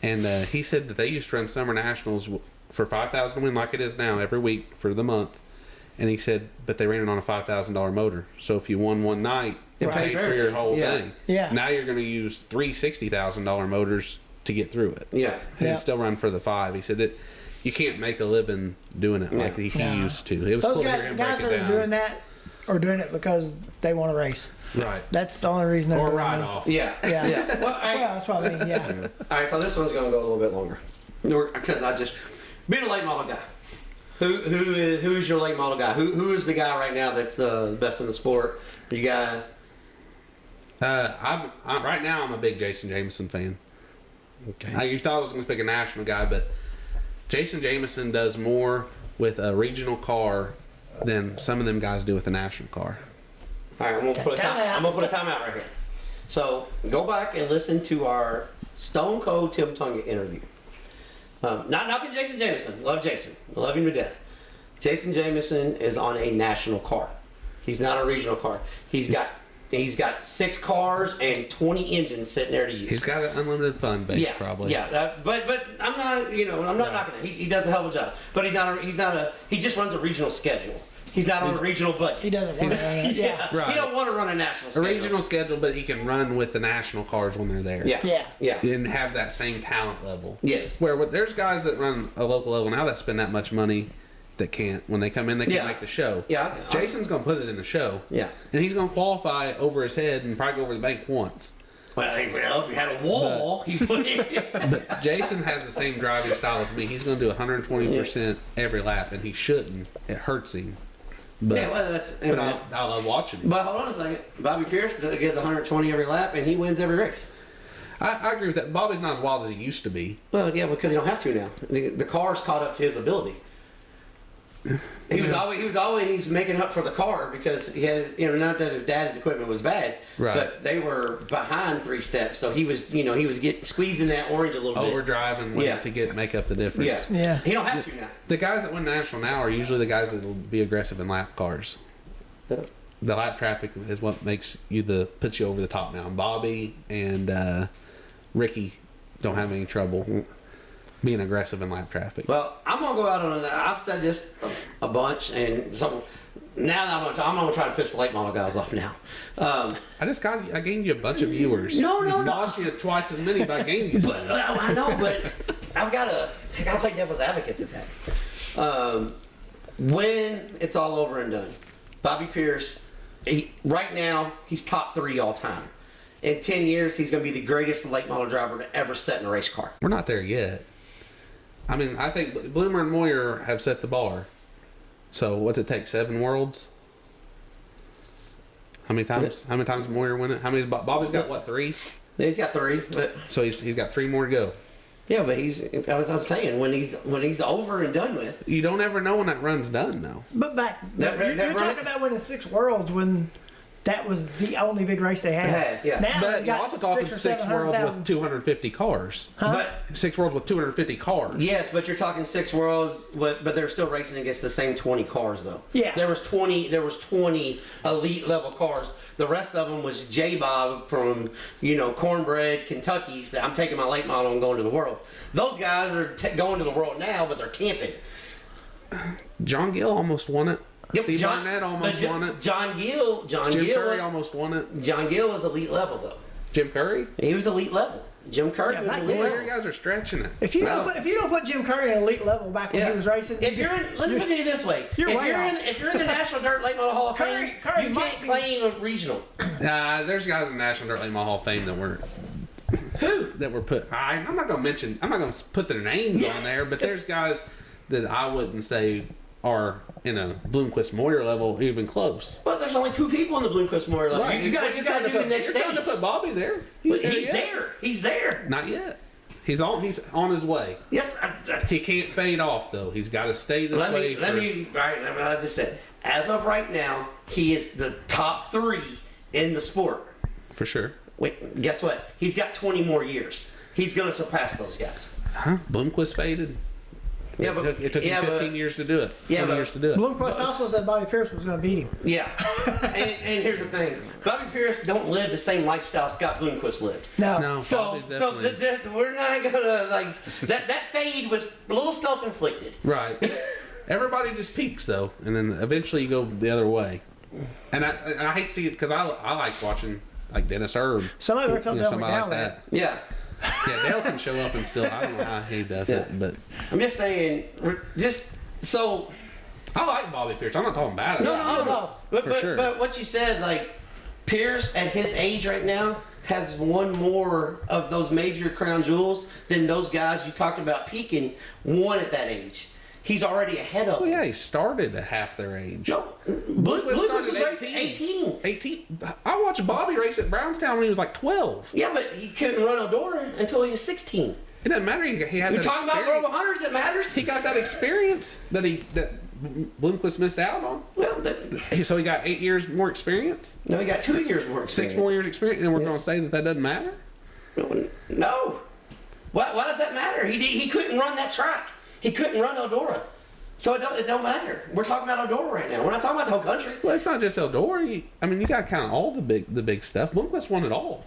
And he said that they used to run summer nationals for $5,000 to win like it is now every week for the month. And he said, but they ran it on a $5,000 motor. So if you won one night, it paid for your whole thing. Yeah. Now you're going to use three $60,000 motors to get through it. Yeah. And still run for the $5,000. He said that you can't make a living doing it like he used to. It was Those cool to hear him break guys it that down. are doing that are doing it because they want to race. Right. That's the only reason they're Or doing ride it. off. Yeah. Yeah. Yeah. Well, Well, that's what I mean. Yeah. all right, so this one's going to go a little bit longer. Because I just, being a late model guy, who's your late model guy? Who is the guy right now that's the best in the sport? You got Right now, I'm a big Jason Jameson fan. okay. You thought I was going to pick a national guy, but Jason Jameson does more with a regional car than some of them guys do with a national car. All right, I'm gonna put a timeout right here. So go back and listen to our Stone Cold Tim Tunga interview. Not knocking Jason Jameson. Love Jason. I love him to death. Jason Jameson is on a national car. He's not a regional car. He's got 6 cars and 20 engines sitting there to use. He's got an unlimited fun base, probably. Yeah, but I'm not knocking it. He does a hell of a job. But he just runs a regional schedule. He's not on a regional budget. He doesn't want to run it. Yeah. Right. He don't want to run a national A schedule. regional schedule, but he can run with the national cars when they're there. Yeah. And have that same talent level. Yes. Where there's guys that run a local level now that spend that much money that can't. When they come in, they can't make the show. Yeah. Jason's going to put it in the show. Yeah. And he's going to qualify over his head and probably go over the bank once. Well, if you had a wall, you would. But Jason has the same driving style as me. He's going to do 120% every lap, and he shouldn't. It hurts him. But, Yeah, well, I love watching him. But hold on a second. Bobby Pierce gets 120 every lap, and he wins every race. I agree with that. Bobby's not as wild as he used to be. Well, yeah, because you don't have to now. The car's caught up to his ability. He was always making up for the car because he had, not that his dad's equipment was bad, Right. but they were behind 3 steps, so he was getting squeezing that orange a little bit. Overdriving to make up the difference. Yeah. He don't have to now. The guys that win national now are usually the guys that will be aggressive in lap cars. Yeah. The lap traffic is what puts you over the top now. Bobby and Ricky don't have any trouble being aggressive in lap traffic. Well, I'm gonna go out on that. I've said this a bunch, and now that I'm gonna try to piss the late model guys off now. I gained you a bunch of viewers. No. Lost you twice as many, but I gained you some. I know, but I gotta play devil's advocate to that. When it's all over and done, Bobby Pierce, right now he's top 3 all time. In 10 years, he's gonna be the greatest late model driver to ever set in a race car. We're not there yet. I mean, I think Bloomer and Moyer have set the bar. So what's it take? 7 worlds? How many times? How many times did Moyer win it? How many? Bobby's got what, 3? Yeah, he's got 3, but So he's got 3 more to go. yeah, but I'm saying when he's over and done with. You don't ever know when that run's done, though. But you're talking about winning 6 worlds when that was the only big race they had. Yeah. Now But they've you're got also talking 600,000 or 6 worlds 700,000. with 250 cars. But 6 worlds with 250 cars. yes, but you're talking 6 worlds, but they're still racing against the same 20 cars though. Yeah. There was 20 elite level cars. The rest of them was J-Bob from Cornbread, Kentucky. Said, I'm taking my late model and going to the world. Those guys are going to the world now, but they're camping. John Gill almost won it. Yep, Steve Arnett almost won it. John Gill. Jim Curry almost won it. John Gill was elite level though. Jim Curry? He was elite level. Jim Curry was back elite then. level. You guys are stretching it. If you don't put Jim Curry in elite level back when he was racing, If you're in, let me put it this way: if you're in the National Dirt Late Model Hall of Fame, Curry you might can't be- claim a regional. There's guys in the National Dirt Late Model Hall of Fame that were put. I'm not going to put their names on there, but there's guys that I wouldn't say are in a Bloomquist Moyer level even close. Well, there's only 2 people in the Bloomquist Moyer level. You got to do the next You're stage. trying to put Bobby there. But he's there. He's there. Not yet. He's on his way. Yes, that's. He can't fade off though. He's got to stay this way. Let me. I just said, as of right now, he is the top 3 in the sport. For sure. Wait, guess what? He's got 20 more years. He's going to surpass those guys. Huh? Bloomquist faded. Yeah, but It took him 15 years to do it. Yeah, 20 years to do it. Bloomquist also said Bobby Pierce was going to beat him. Yeah, and here's the thing: Bobby Pierce don't live the same lifestyle Scott Bloomquist lived. No, So, Bobby's definitely- we're not gonna like that. That fade was a little self-inflicted. Right. Everybody just peaks though, and then eventually you go the other way. And I hate to see it because I like watching like Dennis Erb. Somebody ever told Dale somebody McDowell like that. Yeah, Yeah, Dale can show up and still. I don't know how he does it, but I'm just saying. Just so. I like Bobby Pierce. I'm not talking bad about No. For sure. But what you said, like Pierce at his age right now has won more of those major crown jewels than those guys you talked about peaking won at that age. He's already ahead of Well, them. yeah, he started at half their age. No, Bloomquist was started racing 18. 18. I watched Bobby race at Brownstown when he was like 12. Yeah, but he couldn't run Eldora until he was 16. It doesn't matter. He had We're that talking about experience. World 100s. It matters. He got that experience that Bloomquist missed out on. Well, So he got 8 years more experience, no, he got 2 years more experience. 6 more years experience, and we're going to say that doesn't matter. No. Why does that matter? He couldn't run that track. He couldn't run Eldora. So it don't matter. We're talking about Eldora right now. We're not talking about the whole country. Well, it's not just Eldora. You got kind of all the big stuff. Bloomquist won it all.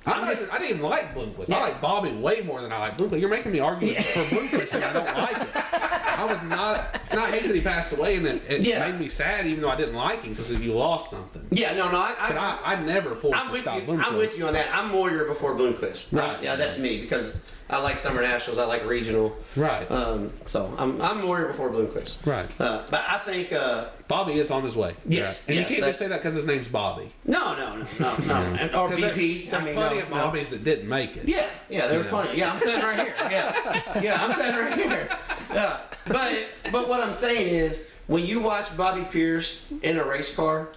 I didn't even like Bloomquist. Yeah. I like Bobby way more than I like Bloomquist. You're making me arguments for Bloomquist, and I don't like it. I was not, and I hate that he passed away, and it made me sad, even though I didn't like him because you lost something. Yeah, no. But I never pulled I'm for with Scott you. Bloomquist. I'm with you on that. I'm Moyer before Bloomquist. Right. Yeah, that's me because I like Summer Nationals. I like regional. Right. So I'm Moyer before Bloomquist. Right. But I think Bobby is on his way. Yes, And yes, you can't just say that because his name's Bobby. no. And, or 'Cause BP. There's plenty of Bobbies that didn't make it. Yeah, there was plenty. Yeah, I'm sitting right here. Yeah, I'm sitting right here. Yeah, but what I'm saying is, when you watch Bobby Pierce in a race car,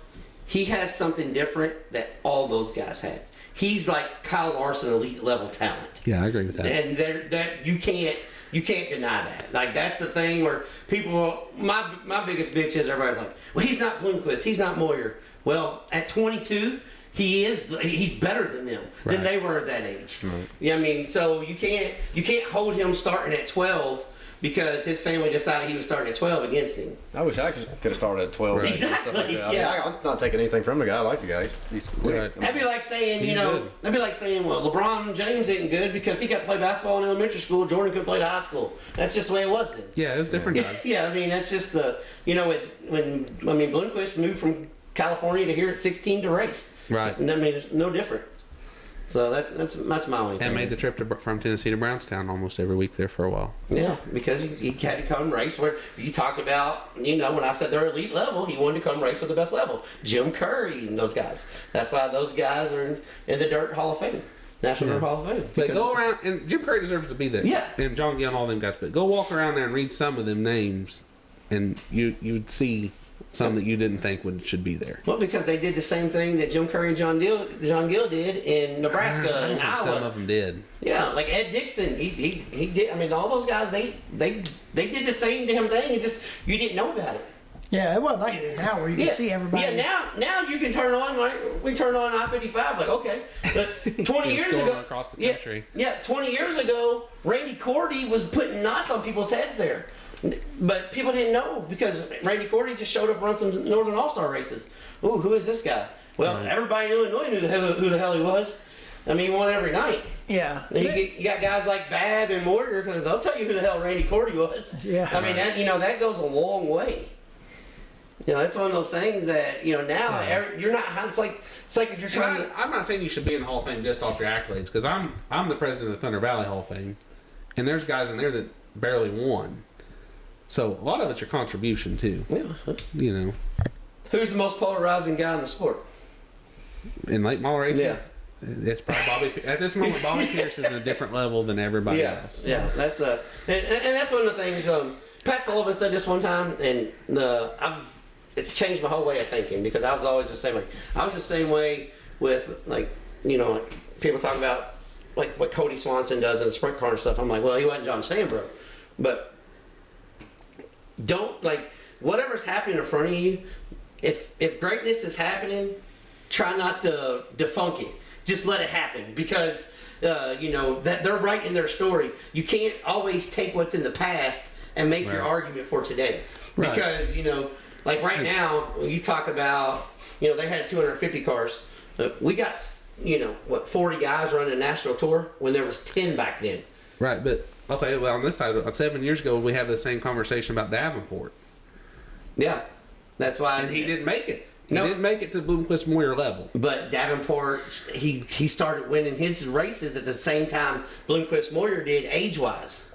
he has something different that all those guys had. He's like Kyle Larson, elite level talent. Yeah, I agree with that. And that you can't deny that. Like that's the thing where people. My biggest bitch is everybody's like, well, he's not Bloomquist, he's not Moyer. Well, at 22. He's better than them than they were at that age. Right. Yeah, I mean, so you can't hold him starting at 12 because his family decided he was starting at 12 against him. I wish I could have started at 12. Right. Exactly, Stuff like that. yeah. I mean, I'm not taking anything from the guy. I like the guy. He's quick. Right. That'd be like saying, He's good. that'd be like saying, well, LeBron James isn't good because he got to play basketball in elementary school. Jordan couldn't play to high school. That's just the way it was then. Yeah, it was different. Yeah, I mean, that's just when Bloomquist moved from California to here at 16 to race. Right. And I mean, it's no different. So that's my only thing. And made the trip from Tennessee to Brownstown almost every week there for a while. Yeah, because he had to come race where you talked about, when I said they're elite level, he wanted to come race for the best level. Jim Curry and those guys. That's why those guys are in the Dirt Hall of Fame, National Dirt Hall of Fame. But go around, and Jim Curry deserves to be there. Yeah. And John Gill and all them guys. But go walk around there and read some of them names, and you'd see some that you didn't think should be there. Well, because they did the same thing that Jim Curry and John Gill did in Nebraska I don't and think Iowa. some of them did. Yeah, like Ed Dixon, he did. I mean, all those guys, they did the same damn thing. It just you didn't know about it. Yeah, it wasn't like it is now where you can see everybody. Yeah, now you can turn on we turn on I-55 like okay, but 20 years going ago across the country. Yeah, 20 years ago, Randy Cordy was putting knots on people's heads there. But people didn't know because Randy Cordy just showed up run some Northern All-Star races. Ooh, who is this guy? Well, everybody in Illinois knew who the hell he was. I mean, he won every night. Yeah. And you got guys like Babb and Mortar, they'll tell you who the hell Randy Cordy was. Yeah. I mean, that goes a long way. It's one of those things that, now you're not, it's like if you're trying to. I'm not saying you should be in the Hall of Fame just off your accolades, because I'm the president of the Thunder Valley Hall of Fame, and there's guys in there that barely won. So a lot of it's your contribution too. Yeah. Who's the most polarizing guy in the sport? In late model racing? Yeah. It's probably Bobby. At this moment, Bobby Pierce is in a different level than everybody else. Yeah, that's and that's one of the things. Pat Sullivan said this one time, and it's changed my whole way of thinking, because I was always the same way. I was the same way with people talk about like what Cody Swanson does in the sprint car and stuff. I'm like, well, he wasn't John Sambro, but don't whatever's happening in front of you. If greatness is happening, try not to defunk it. Just let it happen, because that they're writing their story. You can't always take what's in the past and make your argument for today, because like right now you talk about they had 250 cars. We got 40 guys running a national tour when there was 10 back then. Right, but okay, well on this side, 7 years ago we had the same conversation about Davenport. Yeah, that's why. And he didn't make it. He didn't make it to Bloomquist Moyer level. But Davenport, he started winning his races at the same time Bloomquist Moyer did, age-wise.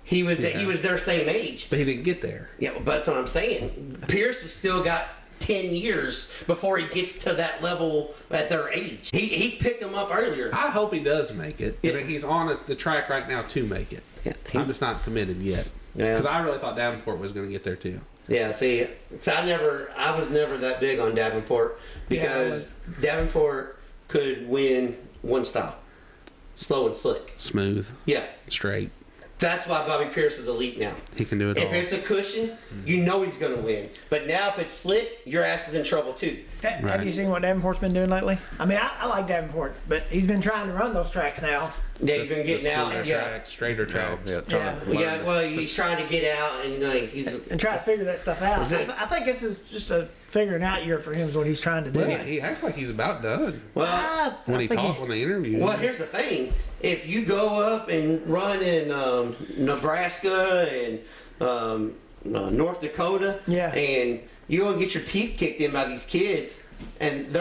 He was their same age. But he didn't get there. Yeah, but that's what I'm saying. Pierce has still got 10 years before he gets to that level at their age. He's picked them up earlier. I hope he does make it. Yeah. He's on the track right now to make it. Yeah, I'm just not committed yet. Because I really thought Davenport was going to get there too. Yeah, see, I was never that big on Davenport, because Davenport could win one style. Slow and slick. Smooth. Yeah. Straight. That's why Bobby Pierce is elite now. He can do it all. If it's a cushion, you know he's going to win. But now if it's slick, your ass is in trouble too. Have you seen what Davenport's been doing lately? I mean, I like Davenport, but he's been trying to run those tracks now. Yeah, he's been getting out. Straighter tracks. Well, he's trying to get out and and try to figure that stuff out. I think this is just a figuring out year for him is what he's trying to do. Well, he acts like he's about done. Well, when they interviewed. Well, here's the thing: if you go up and run in Nebraska and North Dakota, and you're gonna get your teeth kicked in by these kids, and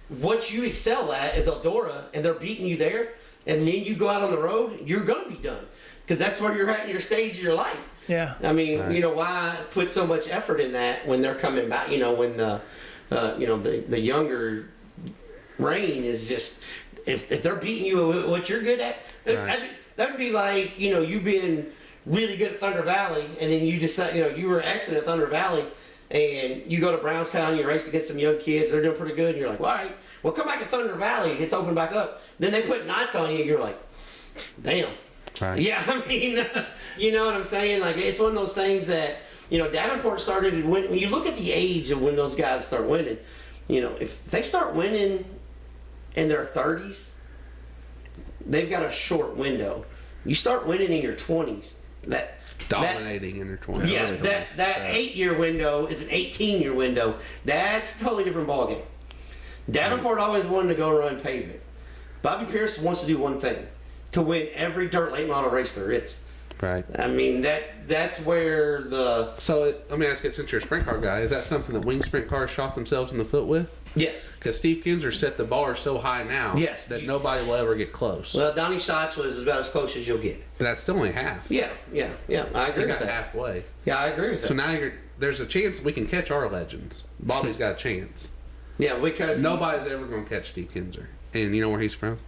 what you excel at is Eldora, and they're beating you there, and then you go out on the road, you're gonna be done, because that's where you're at in your stage of your life. Yeah. I mean, why put so much effort in that when they're coming back? When the younger Rain is just, if they're beating you at what you're good at, that would be like you being really good at Thunder Valley, and then you decide you were excellent at Thunder Valley, and you go to Brownstown, you race against some young kids, they're doing pretty good, and you're like, well, all right, well, come back to Thunder Valley, it's open back up. Then they put nights on you, and you're like, damn. Right. Yeah, I mean, you know what I'm saying? Like, it's one of those things that, Davenport started to win. When you look at the age of when those guys start winning, if they start winning in their 30s, they've got a short window. You start winning in your 20s, dominating in your 20s. Yeah, that 8-year window is an 18-year window. That's a totally different ballgame. Davenport always wanted to go run pavement. Bobby Pierce wants to do one thing: to win every dirt late model race there is. Right. I mean, that's where the... So, let me ask you, since you're a sprint car guy, is that something that wing sprint cars shot themselves in the foot with? Yes. Because Steve Kinzer set the bar so high now that nobody will ever get close. Well, Donnie Schatz was about as close as you'll get. But that's still only half. Yeah. I agree with that. Halfway. Yeah, I agree with that. So now there's a chance we can catch our legends. Bobby's got a chance. Yeah, because... Nobody's ever going to catch Steve Kinzer. And you know where he's from?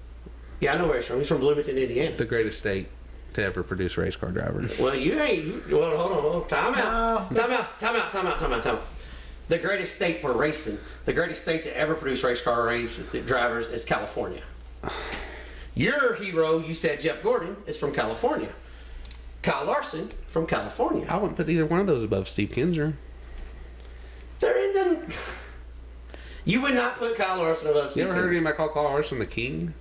Yeah, I know where he's from. He's from Bloomington, Indiana. The greatest state to ever produce race car drivers. Well, you ain't... Well, hold on. Time out. The greatest state for racing, the greatest state to ever produce race car drivers is California. Your hero, you said Jeff Gordon, is from California. Kyle Larson from California. I wouldn't put either one of those above Steve Kinzer. They're in the... You would not put Kyle Larson above Steve You ever heard Kinzer. anybody call Kyle Larson the king?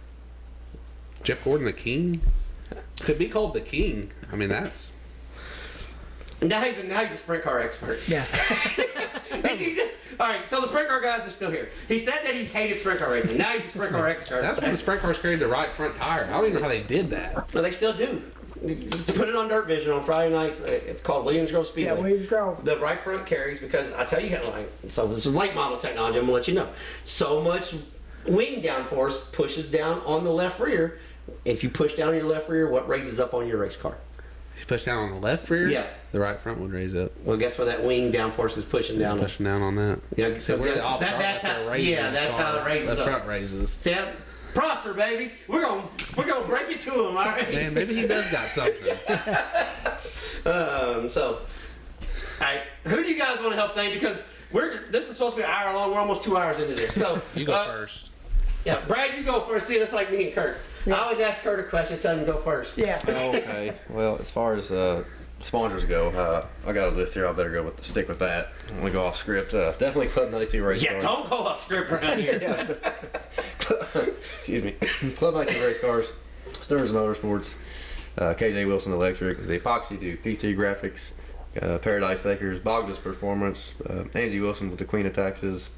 Jeff Gordon the king? To be called the king, I mean, that's... Now he's a sprint car expert. Yeah. Did you just... All right, so the sprint car guys is still here. He said that he hated sprint car racing. Now he's a sprint car expert. That's when the sprint cars carried the right front tire. I don't even know how they did that. But they still do. Put it on Dirt Vision on Friday nights. It's called Williams Grove Speedway. Yeah, Williams Grove. The right front carries because I tell you, so this is late model technology. I'm gonna let you know. So much wing downforce pushes down on the left rear. If you push down your left rear, what raises up on your race car? If you push down on the left rear, Yeah. the right front would raise up. Well, guess where that wing downforce is pushing down? It's pushing down on that. Yeah, so we're the opposite. that's how. Yeah, that's how it raises the up. front raises. See, Prosser, baby, we're gonna break it to him, all right? Man, maybe he does got something. So, all right, who do you guys want to help think? Because this is supposed to be an hour long. We're almost 2 hours into this. So You go first. Yeah, Brad, you go first. See, that's like me and Kurt. Yeah. I always ask Kurt a question, tell him to go first. Yeah. Okay. Well, as far as sponsors go, I got a list here. I better stick with that. I'm gonna go off script. Definitely Club 92 race Yeah, cars. don't go off script around here. Excuse me. Club 92 race cars, Stearns Motorsports, KJ Wilson Electric, the Epoxy Duke, P3 Graphics, Paradise Acres, Bogda's Performance, Angie Wilson with the Queen of Taxes,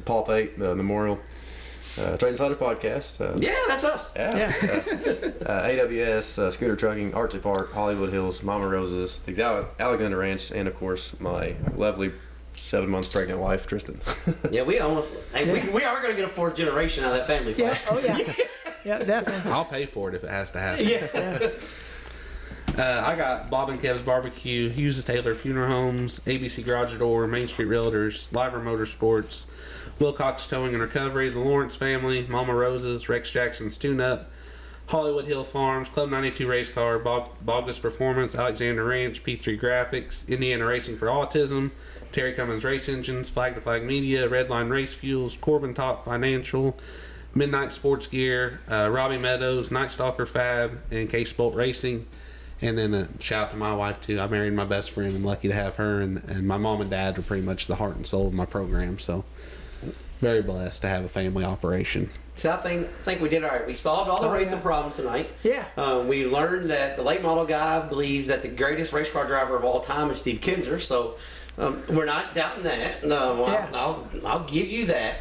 Paul Pate Memorial, Trading Sliders Podcast. Yeah, that's us. Yeah. AWS, Scooter Trucking, Archie Park, Hollywood Hills, Mama Rose's, the Alexander Ranch, and of course my lovely 7 months pregnant wife, Tristan. Yeah, we almost. Hey, we are going to get a fourth generation out of that family. Yeah. Fight. Oh yeah. Yeah, definitely. I'll pay for it if it has to happen. Yeah. I got Bob and Kev's Barbecue, Hughes Taylor Funeral Homes, ABC Garage Door, Main Street Realtors, Liver Motorsports, Wilcox Towing and Recovery, the Lawrence Family, Mama Rose's, Rex Jackson's Tune Up, Hollywood Hill Farms, Club 92 Race Car, Bogda's Performance, Alexander Ranch, P3 Graphics, Indiana Racing for Autism, Terry Cummins Race Engines, Flag to Flag Media, Redline Race Fuels, Corbin Top Financial, Midnight Sports Gear, Robbie Meadows, Night Stalker Fab, and Case Bolt Racing. And then a shout out to my wife too. I married my best friend. I'm lucky to have her, and my mom and dad are pretty much the heart and soul of my program. So very blessed to have a family operation. So I think we did all right. We solved all the racing problems tonight. Yeah. We learned that the late model guy believes that the greatest race car driver of all time is Steve Kinzer. So we're not doubting that. No, Yeah. I'll give you that.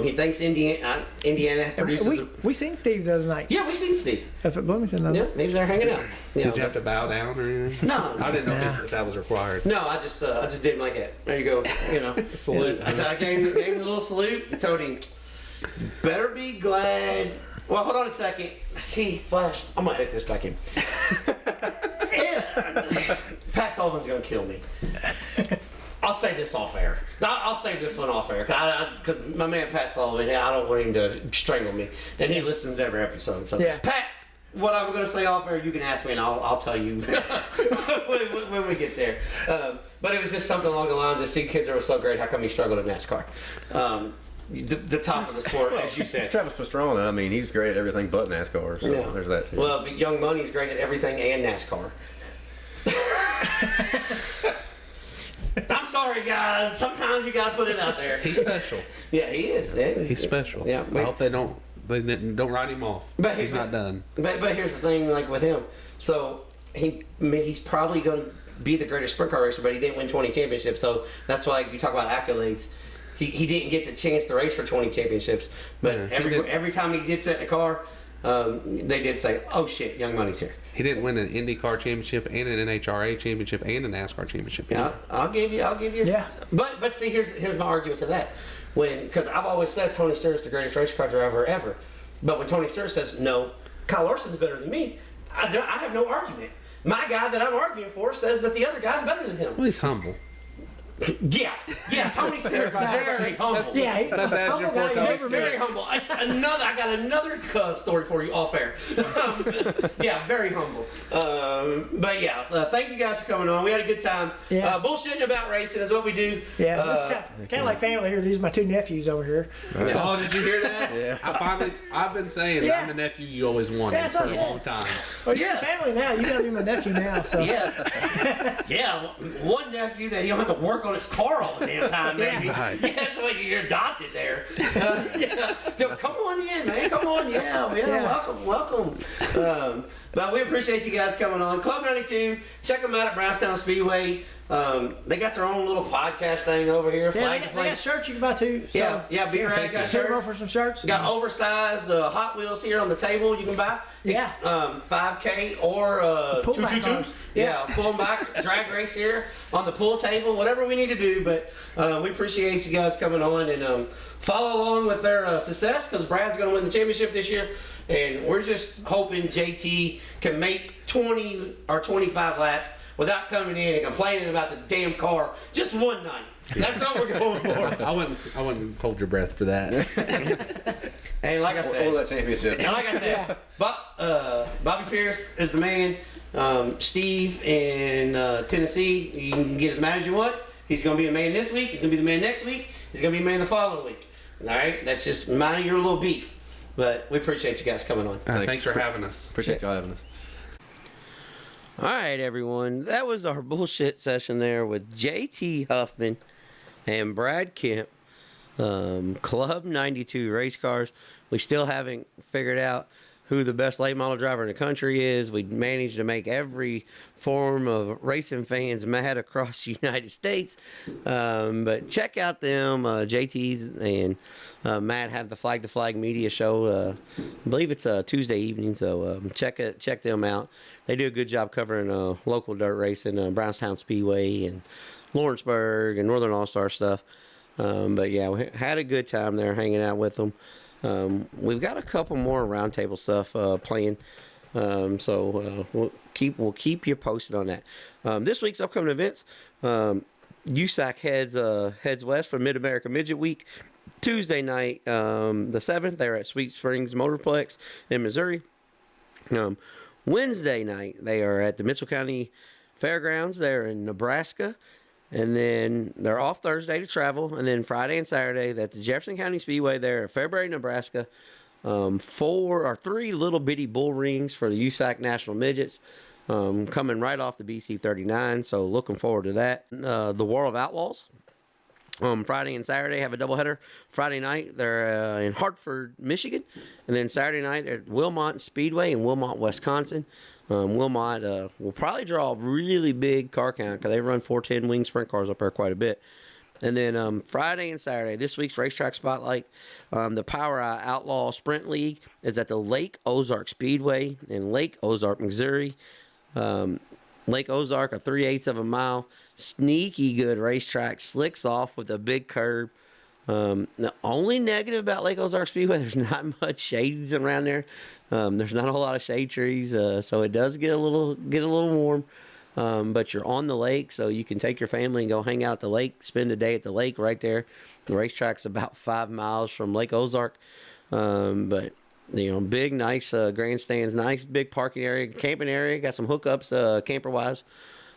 He thinks Indiana produces. We seen Steve the other night Yeah, we seen Steve. up at Bloomington. The other Yeah, night. he was there hanging out. Did you have to bow down or anything? No. I didn't know Nah. if that was required. No, I just did him like that. There you go. You know, Salute. I gave him a little salute and told him, "Better be glad." Well, hold on a second. See, Flash. I'm gonna edit this back in. Yeah. Pat Sullivan's gonna kill me. I'll say this off air. I'll save this one off air because my man Pat Sullivan, I don't want him to strangle me, and he listens to every episode. So, Yeah. Pat, what I'm going to say off air, you can ask me, and I'll tell you when we get there. But it was just something along the lines of Steve Kinzer was so great. How come he struggled in NASCAR? The top of the sport, as you said. Travis Pastrana, I mean, he's great at everything but NASCAR, so Yeah. there's that too. Well, but Young Money's great at everything and NASCAR. I'm sorry, guys. Sometimes you gotta put it out there. He's special. Yeah, he is. He's special. Yeah, I hope they don't write him off. But He's not done. But here's the thing, like with him. So he's probably going to be the greatest sprint car racer, but he didn't win 20 championships. So that's why you talk about accolades. He didn't get the chance to race for 20 championships. But Yeah, every time he did set in the car, they did say, "Oh shit, Young Money's here." He didn't win an IndyCar championship and an NHRA championship and a NASCAR championship. Yeah, I'll give you. Yeah. But see, here's my argument to that. Because I've always said Tony Stewart's the greatest race car driver ever. But when Tony Stewart says no, Kyle Larson's better than me, I have no argument. My guy that I'm arguing for says that the other guy's better than him. Well, he's humble. Yeah, Tony Stewart's very humble. Yeah, he's That's a humble guy. adjective You've for ever Very met. humble. I got another story for you off air. Yeah, very humble. But yeah, thank you guys for coming on. We had a good time. Yeah. Bullshitting about racing is what we do. Yeah, it's kind of like family here. These are my two nephews over here. So, did you hear that? Yeah. I've been saying Yeah. I'm the nephew you always wanted That's for what a I said. long time. Well, you're Yeah. family now. You gotta be my nephew now. So Yeah. Yeah, one nephew that you don't have to work on his car all the damn time, Yeah. maybe. Right. Yeah, that's what you're adopted there. Yeah. So come on in, man. Come on, yeah. Welcome. But we appreciate you guys coming on. Club 92, check them out at Brownstown Speedway. They got their own little podcast thing over here. Yeah, they got shirts you can buy too. So. Yeah, B-Rag's got shirts. For some shirts. Got oversized Hot Wheels here on the table you can buy. Yeah. 5K or 222. Yeah, pull them back, drag race here on the pool table, whatever we need to do. But we appreciate you guys coming on and follow along with their success because Brad's going to win the championship this year. And we're just hoping JT can make 20 or 25 laps without coming in and complaining about the damn car just one night. That's what we're going for. I wouldn't hold your breath for that. And like I said, or that championship. And like I said, Bobby Pierce is the man. Steve in Tennessee, you can get as mad as you want. He's going to be a man this week. He's going to be the man next week. He's going to be the man the following week. All right? That's just mine and your little beef. But we appreciate you guys coming on. Thanks for having us. Appreciate y'all having us. All right, everyone. That was our bullshit session there with J.T. Huffman and Brad Kemp. Club 92 race cars. We still haven't figured out who the best late model driver in the country is. We managed to make every form of racing fans mad across the United States. But check out them. JT's and Matt have the Flag to Flag media show. I believe it's Tuesday evening, so check them out. They do a good job covering local dirt racing, Brownstown Speedway and Lawrenceburg and Northern All-Star stuff. But yeah, we had a good time there hanging out with them. We've got a couple more roundtable stuff planned, so we'll keep you posted on that. This week's upcoming events: USAC heads west for Mid America Midget Week. Tuesday night, the 7th, they're at Sweet Springs Motorplex in Missouri. Wednesday night, they are at the Mitchell County Fairgrounds. They're in Nebraska. And then they're off Thursday to travel. And then Friday and Saturday, at the Jefferson County Speedway there at Fairbury, Nebraska. 3 little bitty bull rings for the USAC National Midgets. Coming right off the BC 39. So looking forward to that. The World of Outlaws. Friday and Saturday have a doubleheader. Friday night, they're in Hartford, Michigan. And then Saturday night at Wilmot Speedway in Wilmot, Wisconsin. Wilmot will probably draw a really big car count because they run 410 wing sprint cars up there quite a bit. And then Friday and Saturday, this week's racetrack spotlight, the Power Eye Outlaw Sprint League is at the Lake Ozark Speedway in Lake Ozark, Missouri. Lake Ozark, a 3/8 of a mile, sneaky good racetrack, slicks off with a big curb. The only negative about Lake Ozark Speedway, there's not much shades around there. There's not a whole lot of shade trees, so it does get a little warm. But you're on the lake, so you can take your family and go hang out at the lake, spend a day at the lake right there. The racetrack's about 5 miles from Lake Ozark. But big, nice grandstands, nice big parking area, camping area, got some hookups camper wise.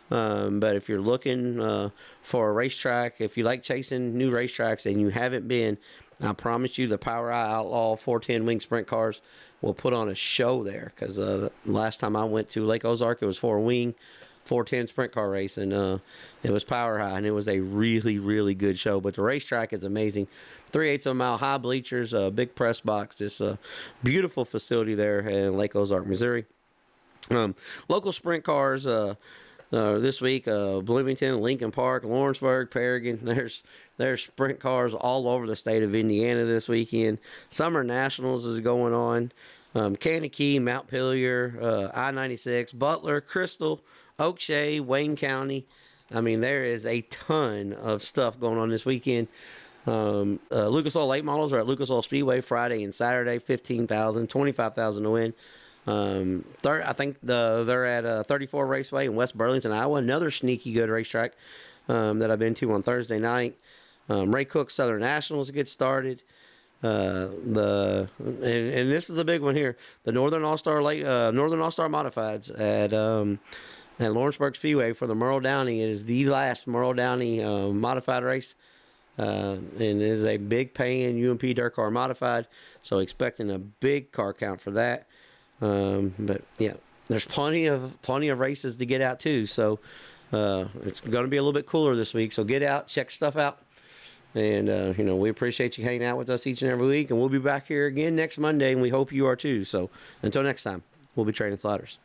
But if you're looking for a racetrack, if you like chasing new racetracks and you haven't been, I promise you the Power Eye Outlaw 410 wing sprint cars will put on a show there. Because last time I went to Lake Ozark, it was for a wing 410 sprint car race, and it was Power High, and it was a really, really good show. But the racetrack is amazing. 3/8 of a mile high bleachers, a big press box. Just a beautiful facility there in Lake Ozark, Missouri. Local sprint cars this week, Bloomington, Lincoln Park, Lawrenceburg, Paragon. There's sprint cars all over the state of Indiana this weekend. Summer Nationals is going on. Kankakee, Mount Pillier, I-96, Butler, Crystal, Oakshade, Wayne County. I mean, there is a ton of stuff going on this weekend. Lucas Oil late models are at Lucas Oil Speedway Friday and Saturday, $15,000, $25,000 to win. I think they're at 34 Raceway in West Burlington, Iowa. Another sneaky good racetrack that I've been to on Thursday night. Ray Cook Southern Nationals get started. And this is the big one here. The Northern All-Star Modifieds at Lawrenceburg Speedway for the Merle Downey. It is the last Merle Downey modified race. And it is a big paying UMP dirt car modified. So expecting a big car count for that. But yeah, there's plenty of races to get out too. So it's going to be a little bit cooler this week. So get out, check stuff out. And, we appreciate you hanging out with us each and every week. And we'll be back here again next Monday, and we hope you are too. So until next time, we'll be training sliders.